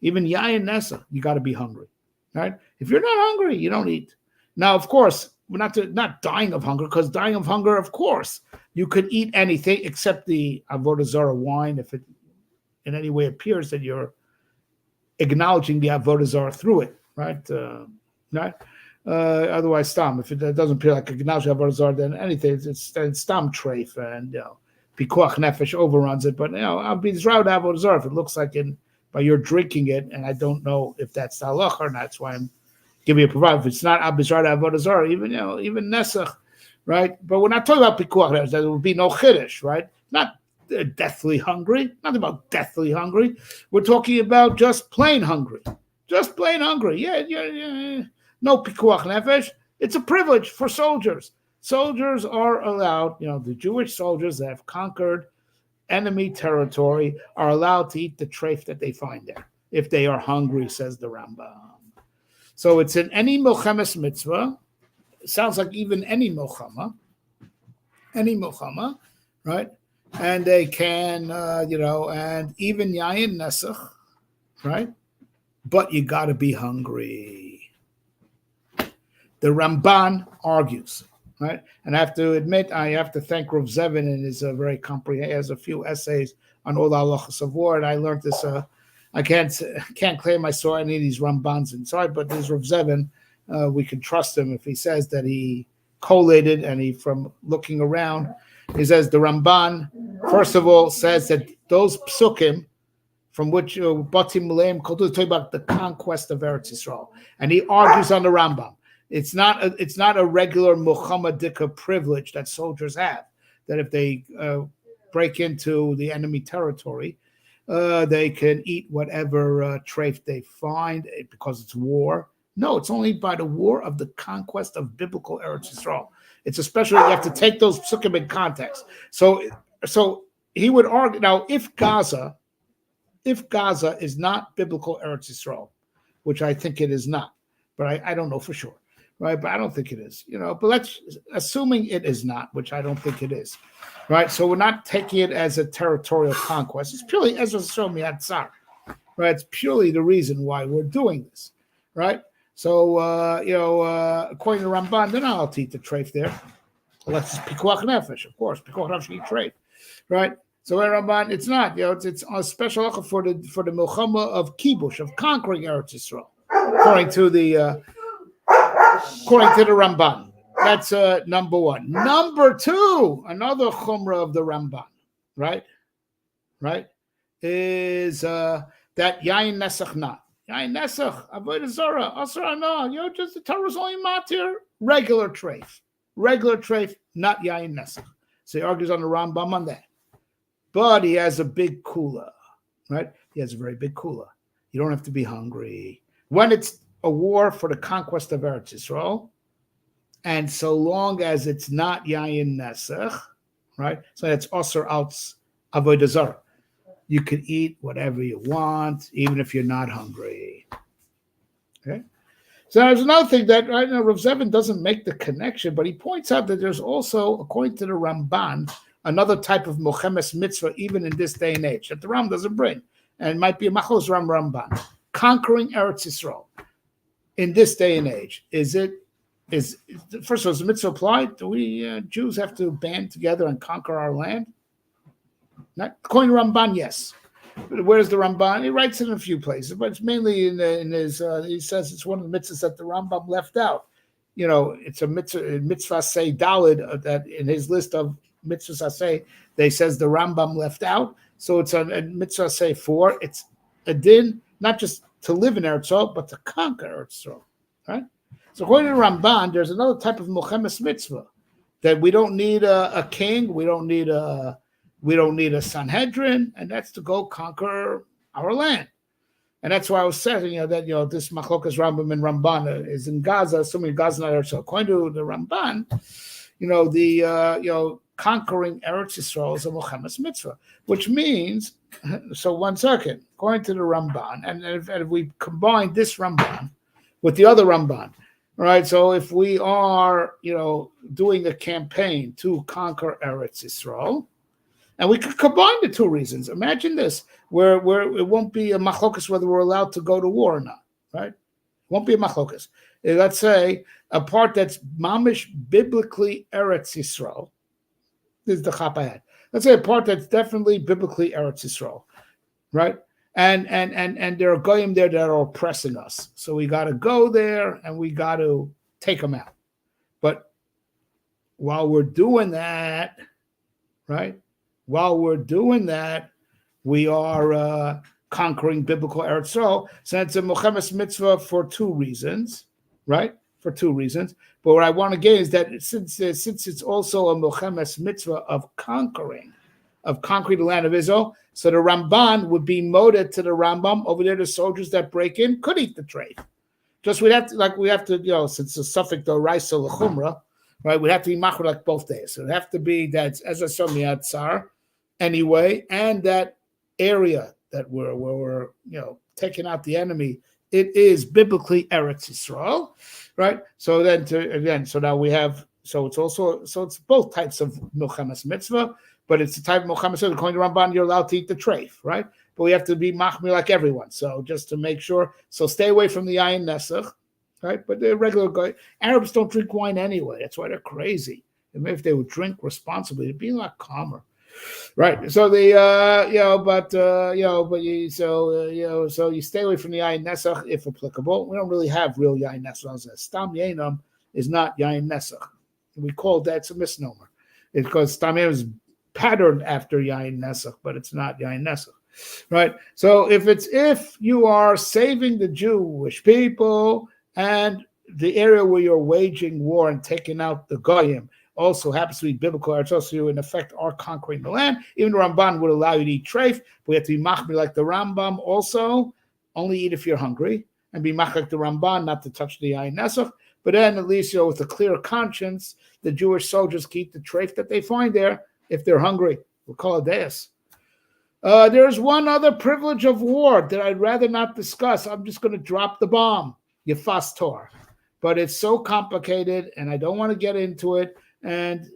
even yayin nesach, you got to be hungry, right? If you're not hungry, you don't eat. Now, of course, we're not dying of hunger, because dying of hunger, of course, you could eat anything except the avodah zarah wine if it in any way appears that you're acknowledging the avodah zarah through it, right? Right? Otherwise, stam. If it doesn't appear like acknowledging avodah zarah, then anything it's stam treif, and pikuach nefesh overruns it. But I'll be zraud avodah zarah if it looks like by your drinking it, and I don't know if that's the halacha or not. That's why I'm give me a provide. If it's not abizar avodah zarah, even nesach, right? But we're not talking about pikuach. There would be no chiddush, right? Not deathly hungry. Not about deathly hungry. We're talking about just plain hungry. Just plain hungry. Yeah. No pikuach nefesh. It's a privilege for soldiers. Soldiers are allowed. The Jewish soldiers that have conquered enemy territory are allowed to eat the treif that they find there if they are hungry, says the Rambam. So it's in any milchemes mitzvah. It sounds like even any milchama, right? And they can, and even yayin nesach, right? But you got to be hungry. The Ramban argues, right? And I have to admit, I have to thank Rav Zevin, and is a very comprehensive. Has a few essays on all the halachas of war, and I learned this. I can't claim I saw any of these Rambans inside, but there's Rav Zevin. We can trust him if he says that he collated and he, from looking around, he says the Ramban, first of all, says that those psukim from which Batim Leim Kotu is talking about the conquest of Eretz Yisrael, and he argues on the Rambam. It's not a regular Muhammadika privilege that soldiers have, that if they break into the enemy territory, they can eat whatever treif they find because it's war. No, it's only by the war of the conquest of biblical Eretz Yisrael. It's especially you have to take those psukim in context. So he would argue now if Gaza is not biblical Eretz Yisrael, which I think it is not, but I don't know for sure, right? But I don't think it is, But let's assuming it is not, which I don't think it is. Right, so we're not taking it as a territorial conquest. It's purely Ezra Somi Tsar, right? It's purely the reason why we're doing this, right? So, according to Ramban, they're not allowed to eat the treif there. Unless it's pikuach nefesh, of course. Pikuach nefesh eat treif, right? So, in Ramban, it's not. It's a special halacha for the milchama of kibush, of conquering Eretz Yisrael, according to the Ramban. That's number one. Number two, another chumrah of the Ramban, right? Right? Is that yain nesach not. Yain nesach, avodah zara, asra no. Just the Torah's only matir, regular treif. Regular treif, not yain nesach. So he argues on the Rambam on that. But he has a big kula, right? He has a very big kula. You don't have to be hungry. When it's a war for the conquest of Eretz Yisrael, and so long as it's not yayin nesach, right? So that's osir outs avodah zarah. You could eat whatever you want, even if you're not hungry. Okay. So there's another thing that right now Rav Zevin doesn't make the connection, but he points out that there's also, according to the Ramban, another type of mochemes mitzvah, even in this day and age, that the Ram doesn't bring, and it might be a machlos Ramban, conquering Eretz Yisrael. In this day and age, is first of all, is the mitzvah applied? Do we Jews have to band together and conquer our land? Not according to Ramban, yes. But where's the Ramban? He writes it in a few places, but it's mainly in his. He says it's one of the mitzvahs that the Rambam left out. It's a mitzvah say dalid that in his list of mitzvahs say they says the Rambam left out. So it's a mitzvah say 4. It's a din not just to live in Eretz Yisrael, but to conquer Eretz Yisrael, right? So according to Ramban, there's another type of mochemes mitzvah that we don't need a king, we don't need a Sanhedrin, and that's to go conquer our land. And that's why I was saying, that this machlokas Rambam and Ramban is in Gaza, assuming Gaza not Eretz Yisrael. According to the Ramban, the conquering Eretz Yisrael is a mochemes mitzvah, which means. So 1 second, according to the Ramban, and if we combine this Ramban with the other Ramban, right? So if we are, doing a campaign to conquer Eretz Yisrael, and we could combine the two reasons. Imagine this, where it won't be a machlokas whether we're allowed to go to war or not, right? It won't be a machlokas. Let's say a part that's mamish biblically Eretz Yisrael. This is the chap I had. Let's say a part that's definitely biblically Eretz Yisrael, right? And there are goyim there that are oppressing us. So we got to go there and we got to take them out. But while we're doing that, right? While we're doing that, we are conquering biblical Eretz Yisrael. So it's a mochemes mitzvah for 2 reasons, right? For 2 reasons. But what I want to get is that since it's also a mochemes mitzvah of conquering the land of Israel, so the Ramban would be moded to the Rambam over there. The soldiers that break in could eat the trade. Just we have to, since the suffix the raisa l'chumra, right? We have to be machur like both days. So it have to be that as a somiyat tsar anyway, and that area that we're taking out the enemy. It is biblically Eretz Yisrael, right? So then so now we have, so it's both types of mochemes mitzvah, but it's the type of mochemes mitzvah. According to Ramban, you're allowed to eat the treif, right? But we have to be machmir like everyone. So just to make sure, so stay away from the yayin nesach, right? But the regular guy, Arabs don't drink wine anyway. That's why they're crazy. And if they would drink responsibly, it'd be a lot calmer. Right. So so you stay away from the yayin nesach if applicable. We don't really have real yayin nesach. Stam yainam is not yayin nesach. We call that, it's a misnomer. It's because stam yainam is patterned after yayin nesach, but it's not yayin nesach. Right. So if you are saving the Jewish people and the area where you're waging war and taking out the goyim also happens to be biblical, so you in effect are conquering the land. Even the Ramban would allow you to eat treif, but we have to be machmir like the Rambam also, only eat if you're hungry, and be machmir like the Ramban, not to touch the yayin nesach. But then at least, with a clear conscience, the Jewish soldiers can eat the treif that they find there if they're hungry. We'll call it deis. There's one other privilege of war that I'd rather not discuss. I'm just going to drop the bomb, Yefas Torah. But it's so complicated, and I don't want to get into it. And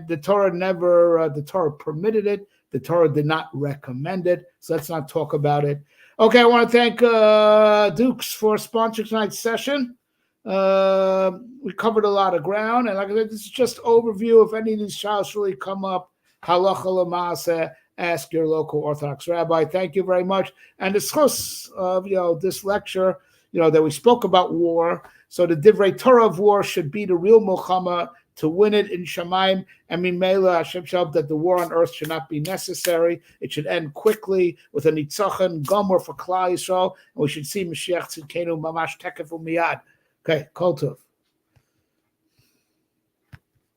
the Torah the Torah permitted it. The Torah did not recommend it. So let's not talk about it. Okay, I want to thank Dukes for sponsoring tonight's session. We covered a lot of ground. And like I said, this is just overview. If any of these trials really come up, halacha l'maaseh, ask your local Orthodox rabbi. Thank you very much. And the schus of this lecture that we spoke about war. So the divrei Torah of war should be the real milchama to win it in Shamayim, and Mimela Hashem shall that the war on earth should not be necessary. It should end quickly with a nitzachon gomer for Klal Yisrael, and we should see Mashiach Tzidkenu mamash tekef umiyad. Okay, kol tov.